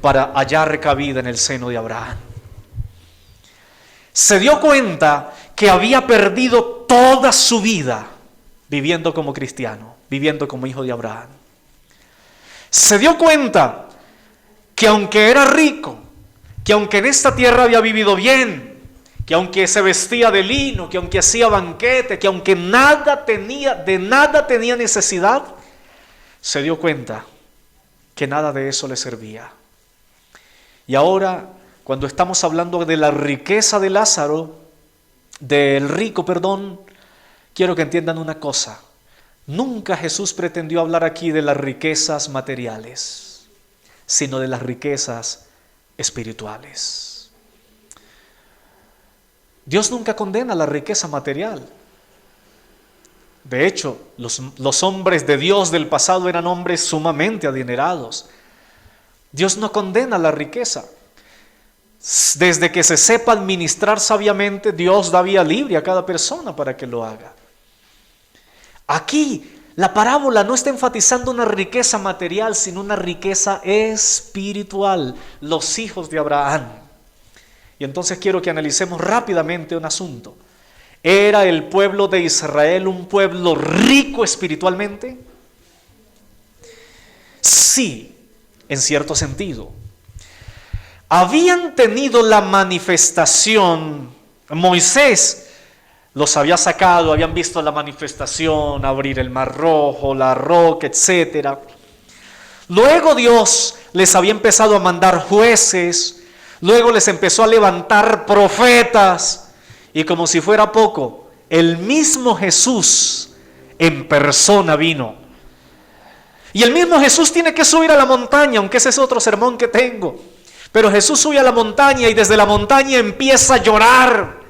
para hallar cabida en el seno de Abraham. Se dio cuenta que había perdido toda su vida viviendo como cristiano, viviendo como hijo de Abraham. Se dio cuenta que aunque era rico, que aunque en esta tierra había vivido bien, que aunque se vestía de lino, que aunque hacía banquete, que aunque de nada tenía necesidad, se dio cuenta que nada de eso le servía. Y ahora, cuando estamos hablando de la riqueza de Lázaro, del rico, quiero que entiendan una cosa. Nunca Jesús pretendió hablar aquí de las riquezas materiales, sino de las riquezas espirituales. Dios nunca condena la riqueza material. De hecho, los hombres de Dios del pasado eran hombres sumamente adinerados. Dios no condena la riqueza. Desde que se sepa administrar sabiamente, Dios da vía libre a cada persona para que lo haga. Aquí, la parábola no está enfatizando una riqueza material, sino una riqueza espiritual, los hijos de Abraham. Y entonces quiero que analicemos rápidamente un asunto. ¿Era el pueblo de Israel un pueblo rico espiritualmente? Sí, en cierto sentido. Habían tenido la manifestación, Moisés los había sacado, habían visto la manifestación, abrir el mar rojo, la roca, etc. Luego Dios les había empezado a mandar jueces, luego les empezó a levantar profetas, y como si fuera poco, el mismo Jesús en persona vino. Y el mismo Jesús tiene que subir a la montaña, aunque ese es otro sermón que tengo. Pero Jesús sube a la montaña y desde la montaña empieza a llorar.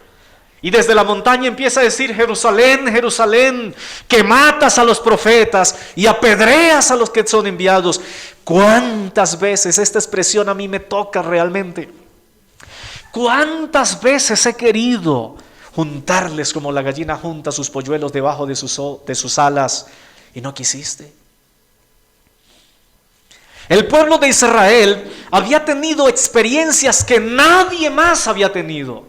Y desde la montaña empieza a decir: Jerusalén, Jerusalén, que matas a los profetas y apedreas a los que son enviados. ¿Cuántas veces esta expresión a mí me toca realmente? ¿Cuántas veces he querido juntarles como la gallina junta sus polluelos debajo de sus alas y no quisiste? El pueblo de Israel había tenido experiencias que nadie más había tenido.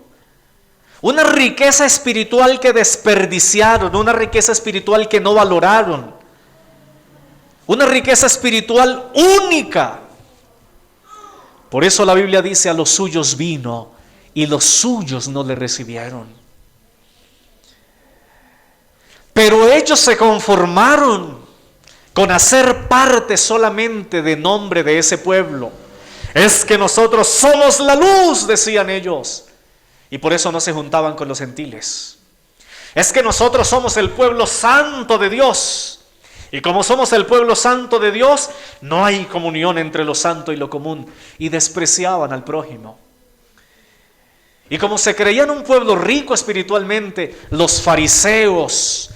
Una riqueza espiritual que desperdiciaron, una riqueza espiritual que no valoraron, una riqueza espiritual única. Por eso la Biblia dice: a los suyos vino y los suyos no le recibieron. Pero ellos se conformaron con hacer parte solamente de nombre de ese pueblo. Es que nosotros somos la luz, decían ellos. Y por eso no se juntaban con los gentiles. Es que nosotros somos el pueblo santo de Dios. Y como somos el pueblo santo de Dios, no hay comunión entre lo santo y lo común. Y despreciaban al prójimo. Y como se creían un pueblo rico espiritualmente, los fariseos,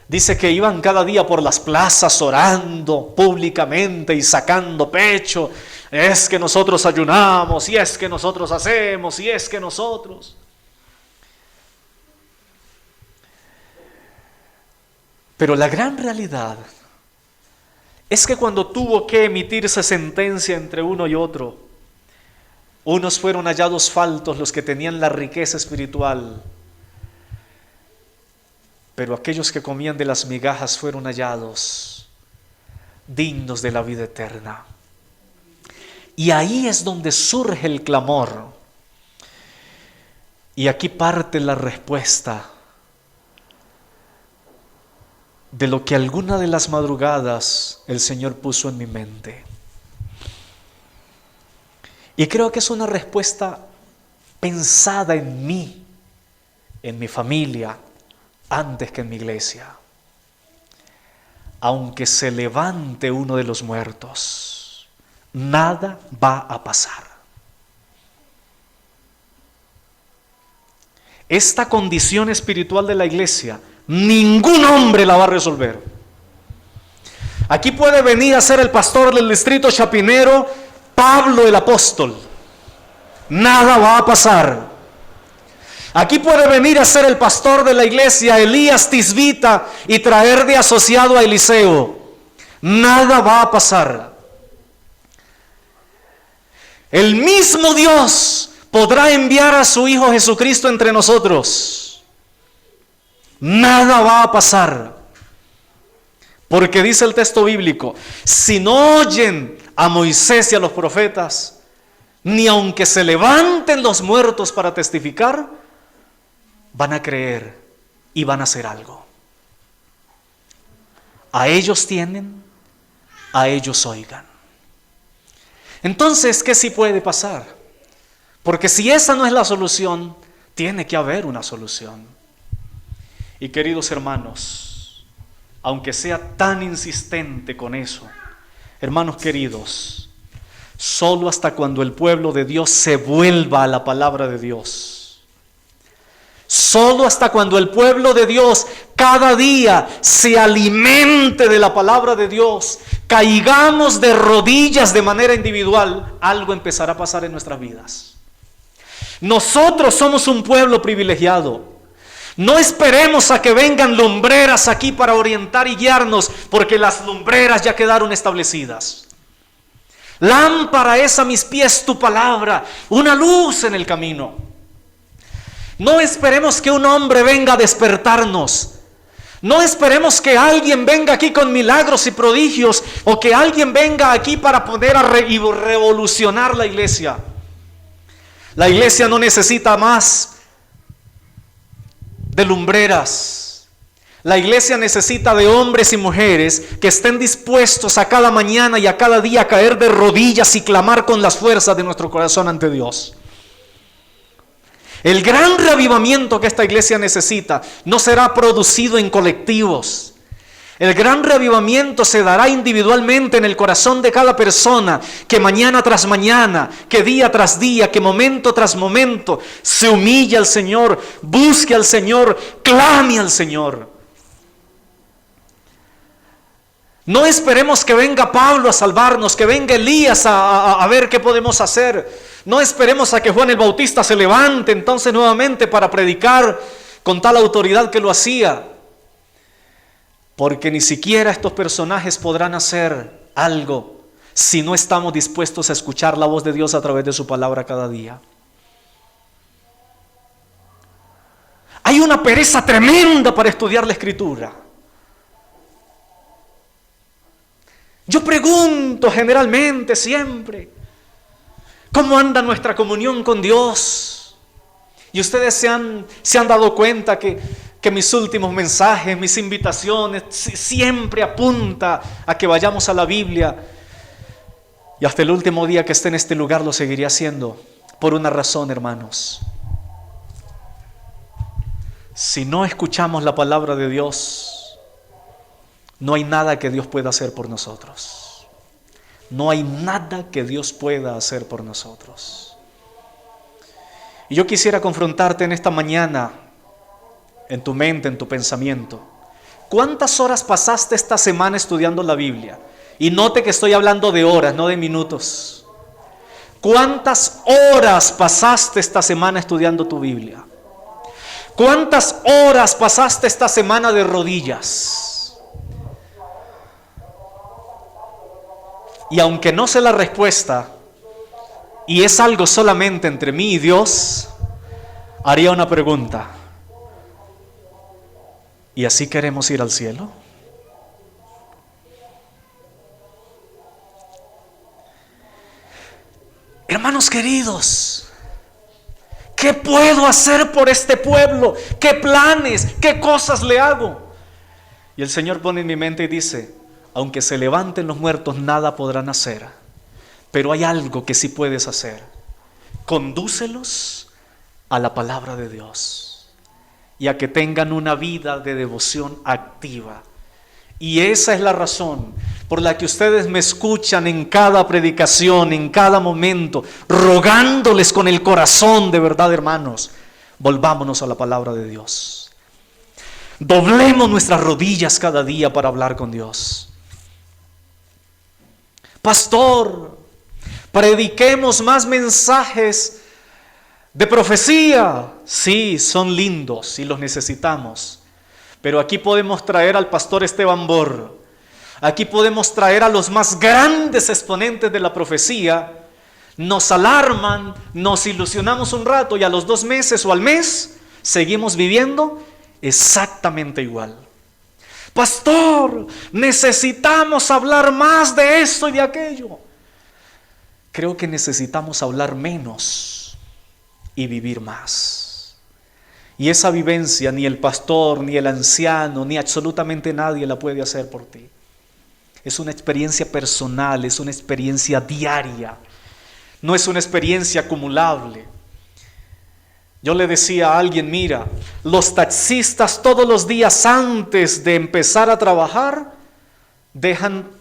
dice que iban cada día por las plazas orando públicamente y sacando pecho. Es que nosotros ayunamos, y es que nosotros hacemos, y es que nosotros. Pero la gran realidad es que cuando tuvo que emitirse sentencia entre uno y otro, unos fueron hallados faltos, los que tenían la riqueza espiritual, pero aquellos que comían de las migajas fueron hallados dignos de la vida eterna. Y ahí es donde surge el clamor. Y aquí parte la respuesta de lo que alguna de las madrugadas el Señor puso en mi mente. Y creo que es una respuesta pensada en mí, en mi familia, antes que en mi iglesia. Aunque se levante uno de los muertos, nada va a pasar. Esta condición espiritual de la iglesia, ningún hombre la va a resolver. Aquí puede venir a ser el pastor del distrito Chapinero, Pablo el apóstol. Nada va a pasar. Aquí puede venir a ser el pastor de la iglesia, Elías Tisbita, y traer de asociado a Eliseo. Nada va a pasar. El mismo Dios podrá enviar a su Hijo Jesucristo entre nosotros. Nada va a pasar. Porque dice el texto bíblico: si no oyen a Moisés y a los profetas, ni aunque se levanten los muertos para testificar, van a creer y van a hacer algo. A ellos tienen, a ellos oigan. Entonces, ¿qué sí puede pasar? Porque si esa no es la solución, tiene que haber una solución. Y queridos hermanos, aunque sea tan insistente con eso, hermanos queridos, solo hasta cuando el pueblo de Dios se vuelva a la palabra de Dios, solo hasta cuando el pueblo de Dios cada día se alimente de la palabra de Dios, caigamos de rodillas de manera individual, algo empezará a pasar en nuestras vidas. Nosotros somos un pueblo privilegiado. No esperemos a que vengan lumbreras aquí para orientar y guiarnos, porque las lumbreras ya quedaron establecidas. Lámpara es a mis pies tu palabra, una luz en el camino. No esperemos que un hombre venga a despertarnos. No esperemos que alguien venga aquí con milagros y prodigios, o que alguien venga aquí para poner a revolucionar la iglesia. La iglesia no necesita más de lumbreras. La iglesia necesita de hombres y mujeres que estén dispuestos a cada mañana y a cada día a caer de rodillas y clamar con las fuerzas de nuestro corazón ante Dios. El gran reavivamiento que esta iglesia necesita no será producido en colectivos. El gran reavivamiento se dará individualmente en el corazón de cada persona que mañana tras mañana, que día tras día, que momento tras momento se humilla al Señor, busque al Señor, clame al Señor. No esperemos que venga Pablo a salvarnos, que venga Elías a ver qué podemos hacer. No esperemos a que Juan el Bautista se levante entonces nuevamente para predicar con tal autoridad que lo hacía. Porque ni siquiera estos personajes podrán hacer algo si no estamos dispuestos a escuchar la voz de Dios a través de su palabra cada día. Hay una pereza tremenda para estudiar la Escritura. Yo pregunto generalmente siempre, ¿cómo anda nuestra comunión con Dios? Y ustedes se han dado cuenta que mis últimos mensajes, mis invitaciones, siempre apunta a que vayamos a la Biblia. Y hasta el último día que esté en este lugar lo seguiré haciendo, por una razón, hermanos. Si no escuchamos la palabra de Dios, no hay nada que Dios pueda hacer por nosotros. No hay nada que Dios pueda hacer por nosotros. Y yo quisiera confrontarte en esta mañana, en tu mente, en tu pensamiento. ¿Cuántas horas pasaste esta semana estudiando la Biblia? Y note que estoy hablando de horas, no de minutos. ¿Cuántas horas pasaste esta semana estudiando tu Biblia? ¿Cuántas horas pasaste esta semana de rodillas? Y aunque no sé la respuesta, y es algo solamente entre mí y Dios, haría una pregunta. ¿Y así queremos ir al cielo? Hermanos queridos, ¿qué puedo hacer por este pueblo? ¿Qué planes? ¿Qué cosas le hago? Y el Señor pone en mi mente y dice: aunque se levanten los muertos, nada podrán hacer. Pero hay algo que sí puedes hacer. Condúcelos a la palabra de Dios y a que tengan una vida de devoción activa. Y esa es la razón por la que ustedes me escuchan en cada predicación, en cada momento, rogándoles con el corazón, de verdad, hermanos, volvámonos a la palabra de Dios. Doblemos nuestras rodillas cada día para hablar con Dios. Pastor, prediquemos más mensajes de profecía. Sí, son lindos y los necesitamos. Pero aquí podemos traer al pastor Esteban Borro. Aquí podemos traer a los más grandes exponentes de la profecía. Nos alarman, nos ilusionamos un rato y a los 2 meses o al mes seguimos viviendo exactamente igual. Pastor, necesitamos hablar más de esto y de aquello. creo que necesitamos hablar menos y vivir más. Y esa vivencia ni el pastor, ni el anciano, ni absolutamente nadie la puede hacer por ti. Es una experiencia personal, es una experiencia diaria, no es una experiencia acumulable. Yo le decía a alguien, mira, los taxistas todos los días antes de empezar a trabajar dejan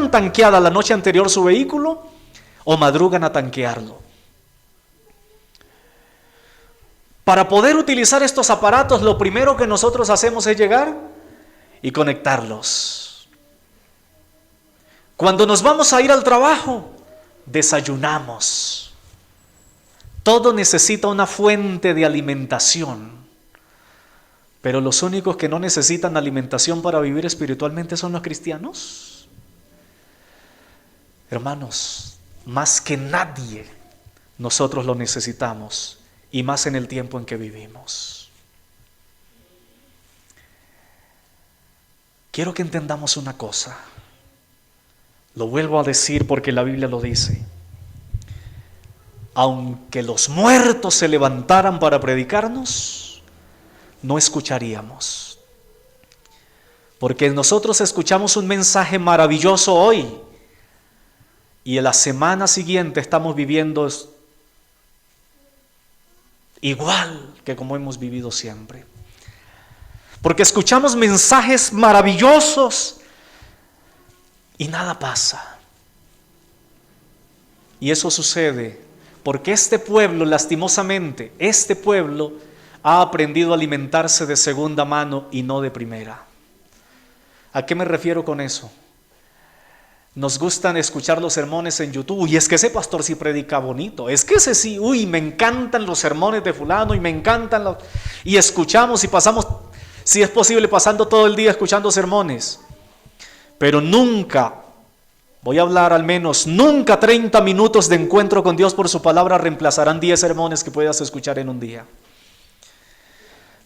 tanqueada la noche anterior su vehículo o madrugan a tanquearlo. Para poder utilizar estos aparatos, lo primero que nosotros hacemos es llegar y conectarlos. Cuando nos vamos a ir al trabajo, desayunamos. Todo necesita una fuente de alimentación. Pero los únicos que no necesitan alimentación para vivir espiritualmente son los cristianos. Hermanos, más que nadie, nosotros lo necesitamos, y más en el tiempo en que vivimos. Quiero que entendamos una cosa. Lo vuelvo a decir porque la Biblia lo dice. Aunque los muertos se levantaran para predicarnos, no escucharíamos. Porque nosotros escuchamos un mensaje maravilloso hoy y en la semana siguiente estamos viviendo igual que como hemos vivido siempre. Porque escuchamos mensajes maravillosos y nada pasa. Y eso sucede porque este pueblo, lastimosamente, este pueblo ha aprendido a alimentarse de segunda mano y no de primera. ¿A qué me refiero con eso? Nos gustan escuchar los sermones en YouTube. Y es que ese pastor sí predica bonito. Es que ese sí, me encantan los sermones de fulano y me encantan los... Y escuchamos y pasamos, si es posible, pasando todo el día escuchando sermones. Pero nunca, voy a hablar al menos, nunca 30 minutos de encuentro con Dios por su palabra reemplazarán 10 sermones que puedas escuchar en un día.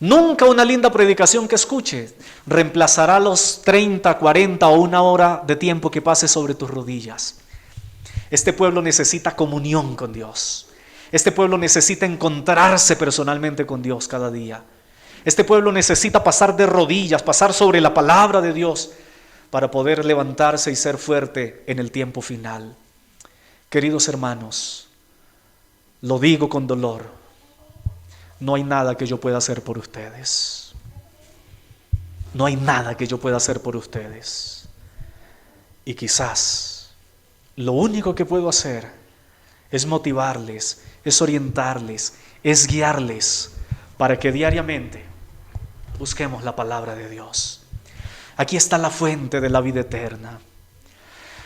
Nunca una linda predicación que escuches reemplazará los 30, 40 o una hora de tiempo que pases sobre tus rodillas. Este pueblo necesita comunión con Dios. Este pueblo necesita encontrarse personalmente con Dios cada día. Este pueblo necesita pasar de rodillas, pasar sobre la palabra de Dios para poder levantarse y ser fuerte en el tiempo final. Queridos hermanos, lo digo con dolor. No hay nada que yo pueda hacer por ustedes. No hay nada que yo pueda hacer por ustedes. Y quizás lo único que puedo hacer es motivarles, es orientarles, es guiarles para que diariamente busquemos la palabra de Dios. Aquí está la fuente de la vida eterna.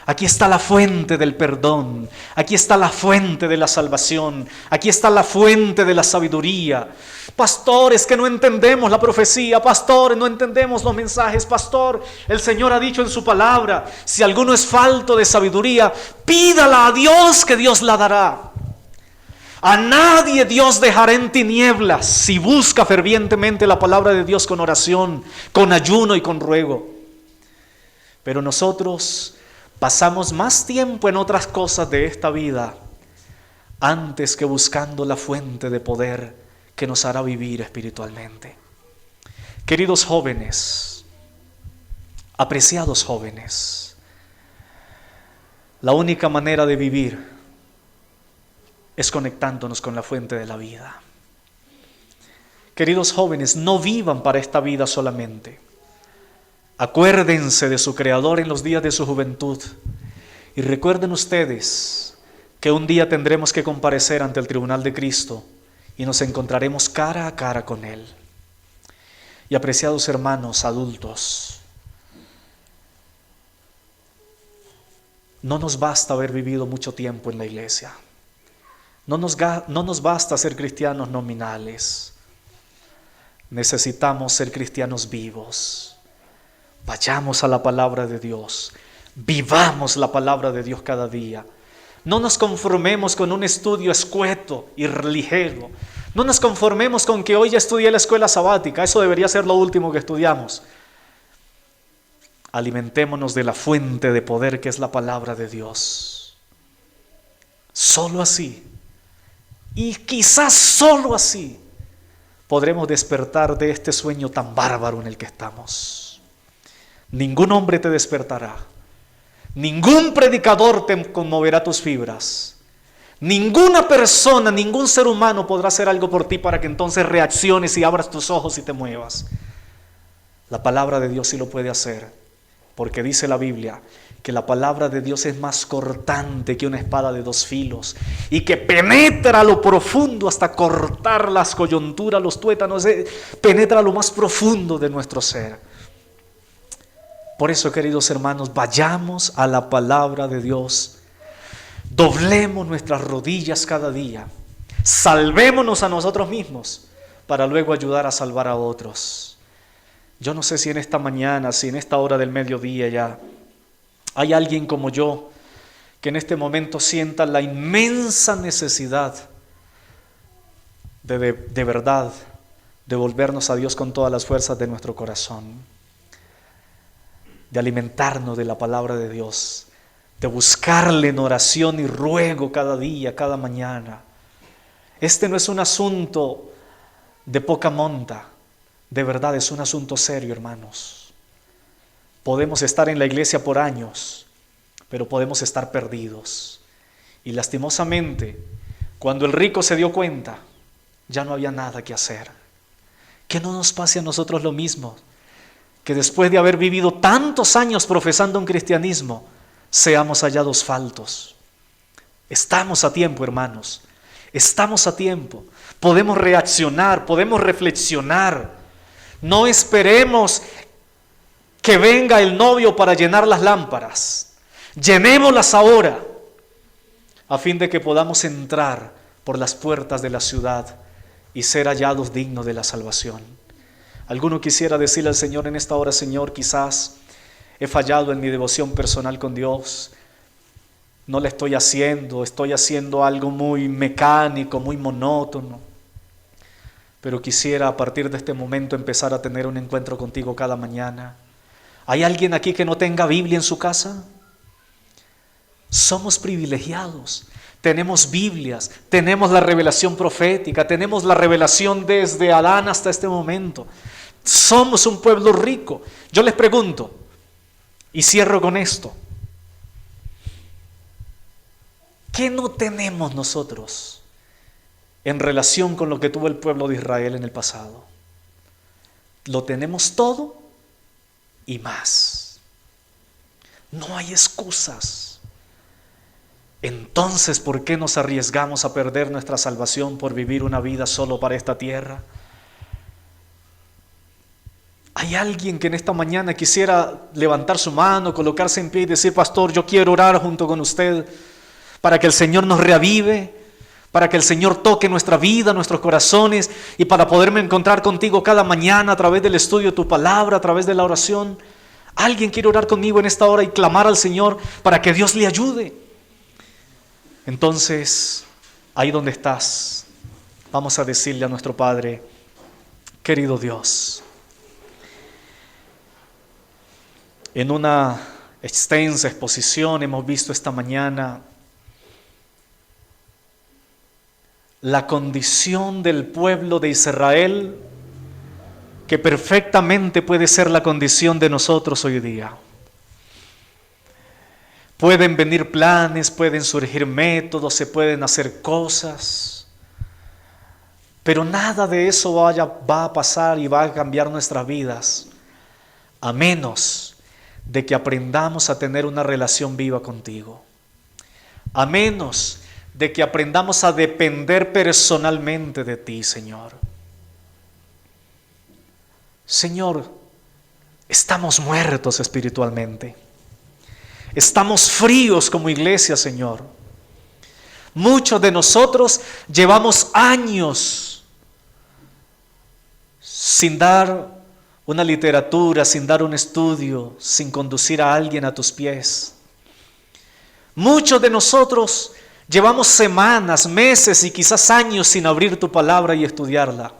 Aquí está la fuente del perdón, aquí está la fuente de la salvación, aquí está la fuente de la sabiduría. Pastores que no entendemos la profecía, pastores no entendemos los mensajes, pastor, el Señor ha dicho en su palabra, si alguno es falto de sabiduría, pídala a Dios que Dios la dará. A nadie Dios dejará en tinieblas si busca fervientemente la palabra de Dios con oración, con ayuno y con ruego. Pero nosotros pasamos más tiempo en otras cosas de esta vida antes que buscando la fuente de poder que nos hará vivir espiritualmente. Queridos jóvenes, apreciados jóvenes, la única manera de vivir es conectándonos con la fuente de la vida. Queridos jóvenes, no vivan para esta vida solamente. Acuérdense de su Creador en los días de su juventud y recuerden ustedes que un día tendremos que comparecer ante el tribunal de Cristo y nos encontraremos cara a cara con Él. Y apreciados hermanos adultos, no nos basta haber vivido mucho tiempo en la iglesia, no nos basta ser cristianos nominales, necesitamos ser cristianos vivos. Vayamos a la palabra de Dios, vivamos la palabra de Dios cada día. No nos conformemos con un estudio escueto y ligero. No nos conformemos con que hoy ya estudié la escuela sabática, eso debería ser lo último que estudiamos. Alimentémonos de la fuente de poder que es la palabra de Dios. solo así, y quizás solo así, podremos despertar de este sueño tan bárbaro en el que estamos. Ningún hombre te despertará. Ningún predicador te conmoverá tus fibras. Ninguna persona, ningún ser humano podrá hacer algo por ti para que entonces reacciones y abras tus ojos y te muevas. La palabra de Dios sí lo puede hacer, porque dice la Biblia que la palabra de Dios es más cortante que una espada de dos filos y que penetra a lo profundo hasta cortar las coyunturas, los tuétanos, penetra a lo más profundo de nuestro ser. Por eso, queridos hermanos, vayamos a la palabra de Dios, doblemos nuestras rodillas cada día, salvémonos a nosotros mismos para luego ayudar a salvar a otros. Yo no sé si en esta mañana, si en esta hora del mediodía ya hay alguien como yo que en este momento sienta la inmensa necesidad de verdad de volvernos a Dios con todas las fuerzas de nuestro corazón, de alimentarnos de la palabra de Dios, de buscarle en oración y ruego cada día, cada mañana. Este no es un asunto de poca monta, de verdad es un asunto serio, hermanos. Podemos estar en la iglesia por años, pero podemos estar perdidos. Y lastimosamente, cuando el rico se dio cuenta, ya no había nada que hacer. Que no nos pase a nosotros lo mismo, que después de haber vivido tantos años profesando un cristianismo, seamos hallados faltos. Estamos a tiempo, hermanos, estamos a tiempo. Podemos reaccionar, podemos reflexionar. No esperemos que venga el novio para llenar las lámparas. Llenémoslas ahora, a fin de que podamos entrar por las puertas de la ciudad y ser hallados dignos de la salvación. Alguno quisiera decirle al Señor en esta hora: Señor, quizás he fallado en mi devoción personal con Dios. No la estoy haciendo algo muy mecánico, muy monótono. Pero quisiera a partir de este momento empezar a tener un encuentro contigo cada mañana. ¿Hay alguien aquí que no tenga Biblia en su casa? Somos privilegiados. Tenemos Biblias, tenemos la revelación profética, tenemos la revelación desde Adán hasta este momento. Somos un pueblo rico. Yo les pregunto, y cierro con esto: ¿qué no tenemos nosotros en relación con lo que tuvo el pueblo de Israel en el pasado? Lo tenemos todo y más. No hay excusas. Entonces, ¿por qué nos arriesgamos a perder nuestra salvación por vivir una vida solo para esta tierra? ¿Hay alguien que en esta mañana quisiera levantar su mano, colocarse en pie y decir: pastor, yo quiero orar junto con usted para que el Señor nos reavive, para que el Señor toque nuestra vida, nuestros corazones, y para poderme encontrar contigo cada mañana a través del estudio de tu palabra, a través de la oración? ¿Alguien quiere orar conmigo en esta hora y clamar al Señor para que Dios le ayude? Entonces, ahí donde estás, vamos a decirle a nuestro Padre: querido Dios, en una extensa exposición hemos visto esta mañana la condición del pueblo de Israel, que perfectamente puede ser la condición de nosotros hoy día. Pueden venir planes, pueden surgir métodos, se pueden hacer cosas, pero nada de eso va a pasar y va a cambiar nuestras vidas, a menos de que aprendamos a tener una relación viva contigo, a menos de que aprendamos a depender personalmente de ti, Señor. Señor, estamos muertos espiritualmente. Estamos fríos como iglesia, Señor. Muchos de nosotros llevamos años sin dar una literatura, sin dar un estudio, sin conducir a alguien a tus pies. Muchos de nosotros llevamos semanas, meses y quizás años sin abrir tu palabra y estudiarla.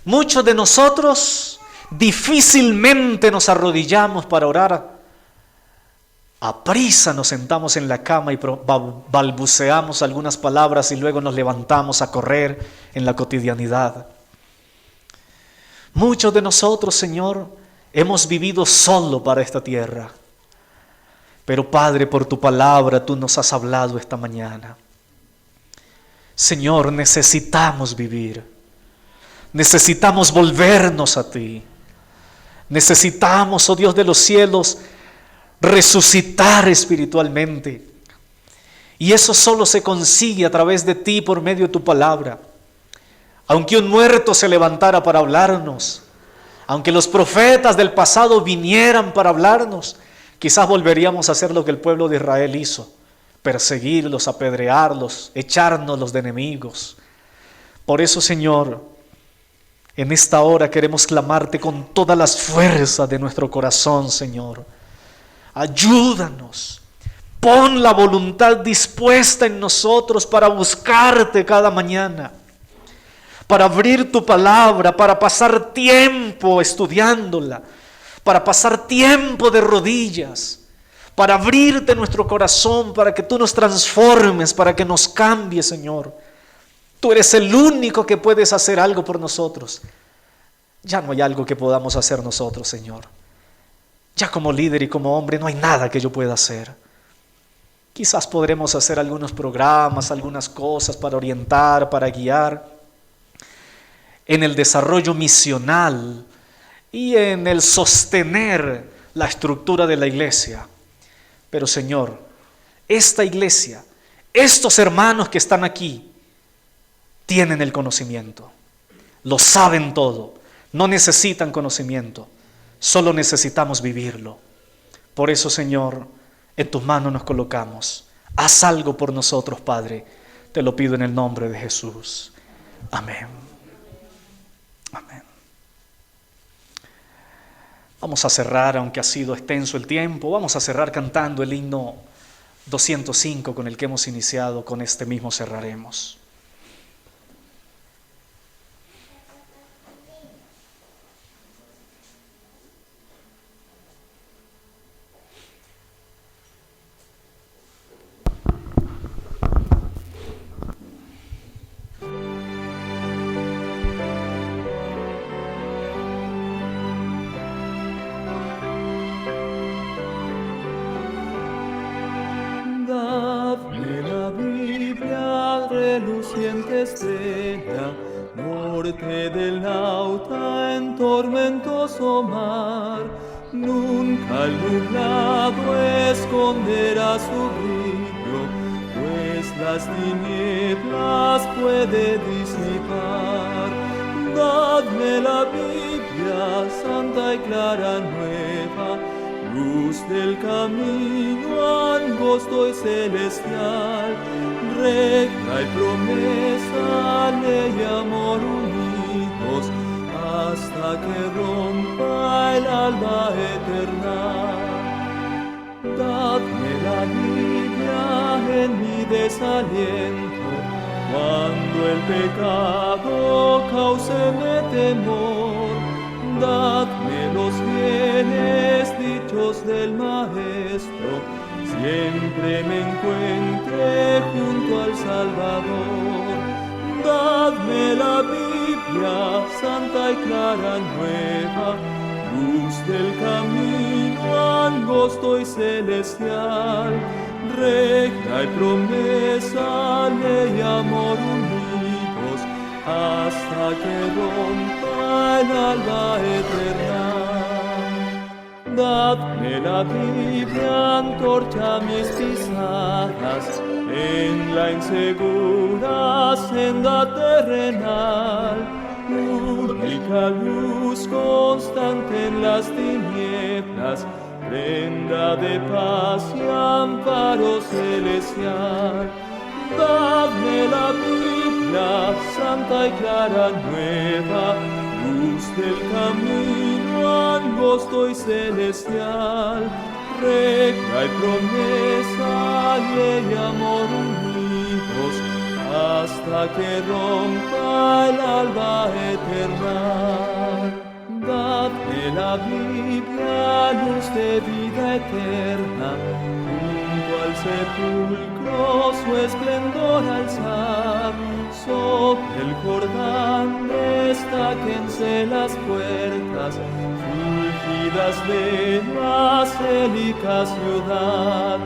Muchos de nosotros difícilmente nos arrodillamos para orar Aprisa nos sentamos en la cama y balbuceamos algunas palabras y luego nos levantamos a correr en la cotidianidad. Muchos de nosotros, Señor, hemos vivido solo para esta tierra. Pero Padre, por tu palabra tú nos has hablado esta mañana. Señor, necesitamos vivir. Necesitamos volvernos a ti. Necesitamos, oh Dios de los cielos, resucitar espiritualmente. Y eso solo se consigue a través de ti por medio de tu palabra. Aunque un muerto se levantara para hablarnos, aunque los profetas del pasado vinieran para hablarnos, quizás volveríamos a hacer lo que el pueblo de Israel hizo: perseguirlos, apedrearlos, echárnoslos de enemigos. Por eso, Señor, en esta hora queremos clamarte con todas las fuerzas de nuestro corazón, Señor. Ayúdanos, pon la voluntad dispuesta en nosotros para buscarte cada mañana, para abrir tu palabra, para pasar tiempo estudiándola, para pasar tiempo de rodillas, para abrirte nuestro corazón, para que tú nos transformes, para que nos cambies, Señor. Tú eres el único que puedes hacer algo por nosotros. Ya no hay algo que podamos hacer nosotros, Señor. Ya como líder y como hombre no hay nada que yo pueda hacer. Quizás podremos hacer algunos programas, algunas cosas para orientar, para guiar en el desarrollo misional y en el sostener la estructura de la iglesia. Pero Señor, esta iglesia, estos hermanos que están aquí, tienen el conocimiento, lo saben todo, no necesitan conocimiento, solo necesitamos vivirlo. Por eso, Señor, en tus manos nos colocamos. Haz algo por nosotros, Padre, te lo pido en el nombre de Jesús. Amén. Amén. Vamos a cerrar, aunque ha sido extenso el tiempo, vamos a cerrar cantando el himno 205 con el que hemos iniciado, con este mismo cerraremos. Dadme la Biblia, reluciente estrella, norte del nauta en tormentoso mar. Nunca el nublado esconderá su brillo, pues las tinieblas puede disipar. Dadme la Biblia, santa y clara nueva, luz del camino angosto y celestial, recta y promesa, ley y amor unidos, hasta que rompa el alba eterna. Dadme la Biblia en mi desaliento, cuando el pecado cáuseme temor. Dadme los bienes dichos del Maestro, siempre me encuentre junto al Salvador. Dadme la Biblia, santa y clara nueva, luz del camino angosto y celestial, recta y promesa, ley y amor unidos, hasta que rompa el alba eterna. Dadme la Biblia, antorcha a mis pisadas, en la insegura senda terrenal, única luz constante en las tinieblas, prenda de paz y amparo celestial. Dadme la Biblia, santa y clara nueva, luz del camino angosto y celestial, recta y promesa, ley y amor unidos, hasta que rompa el alba eterna. Dadme la Biblia, luz de vida eterna, junto al sepulcro su esplendor alzar. Sobre el Jordán destáquense las puertas, fulgidas de la célica ciudad.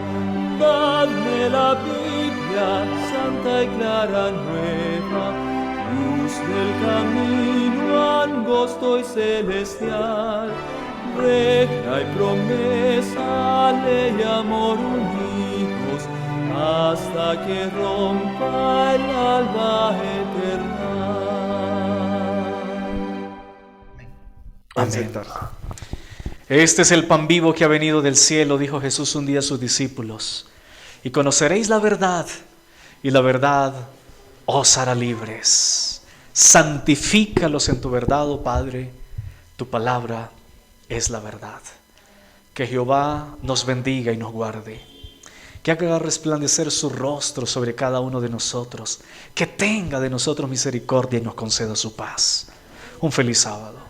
Dadme la Biblia, santa y clara nueva, luz del camino angosto y celestial, regla y promesa, ley y amor unidos, hasta que rompa el alba eterna. Amén. Este es el pan vivo que ha venido del cielo, dijo Jesús un día a sus discípulos. Y conoceréis la verdad, y la verdad os hará libres. Santifícalos en tu verdad, oh Padre, tu palabra es la verdad. Que Jehová nos bendiga y nos guarde, que haga resplandecer su rostro sobre cada uno de nosotros, que tenga de nosotros misericordia y nos conceda su paz. Un feliz sábado.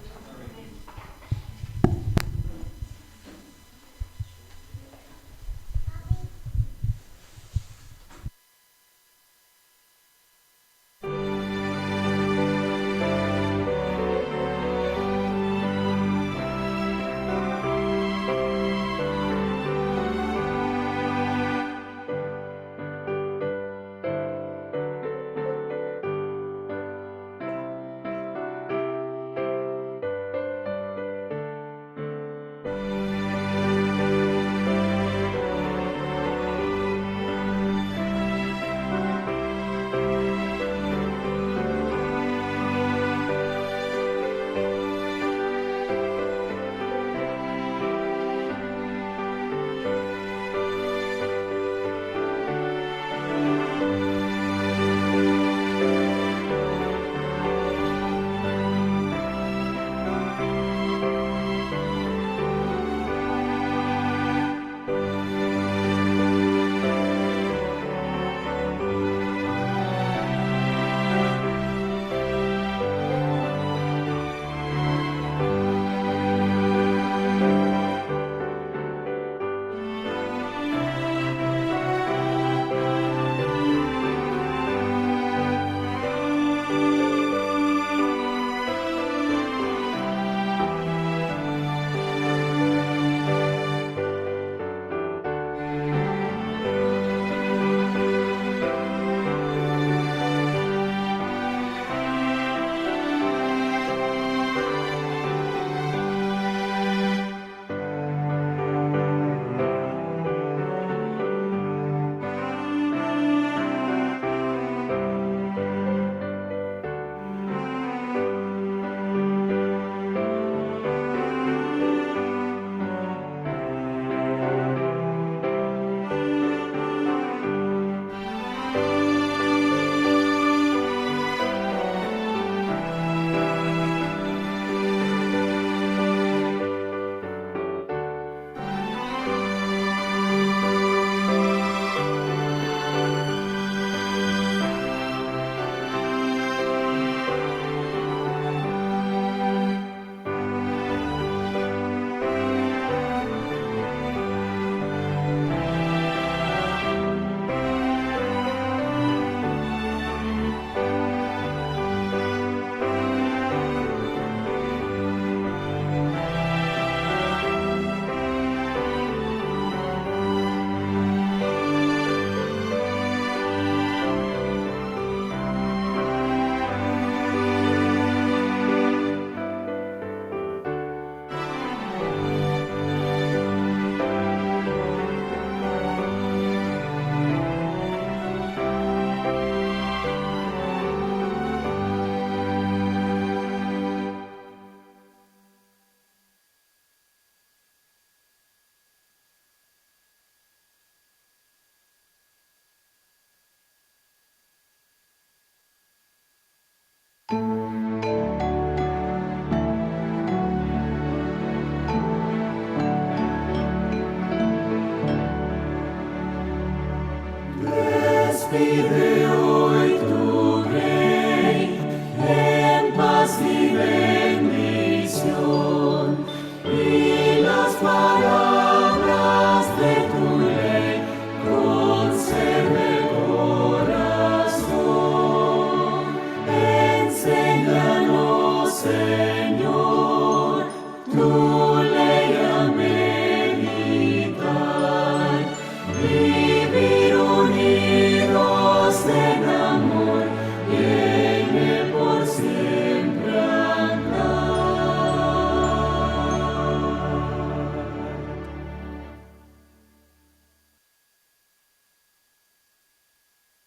Respire.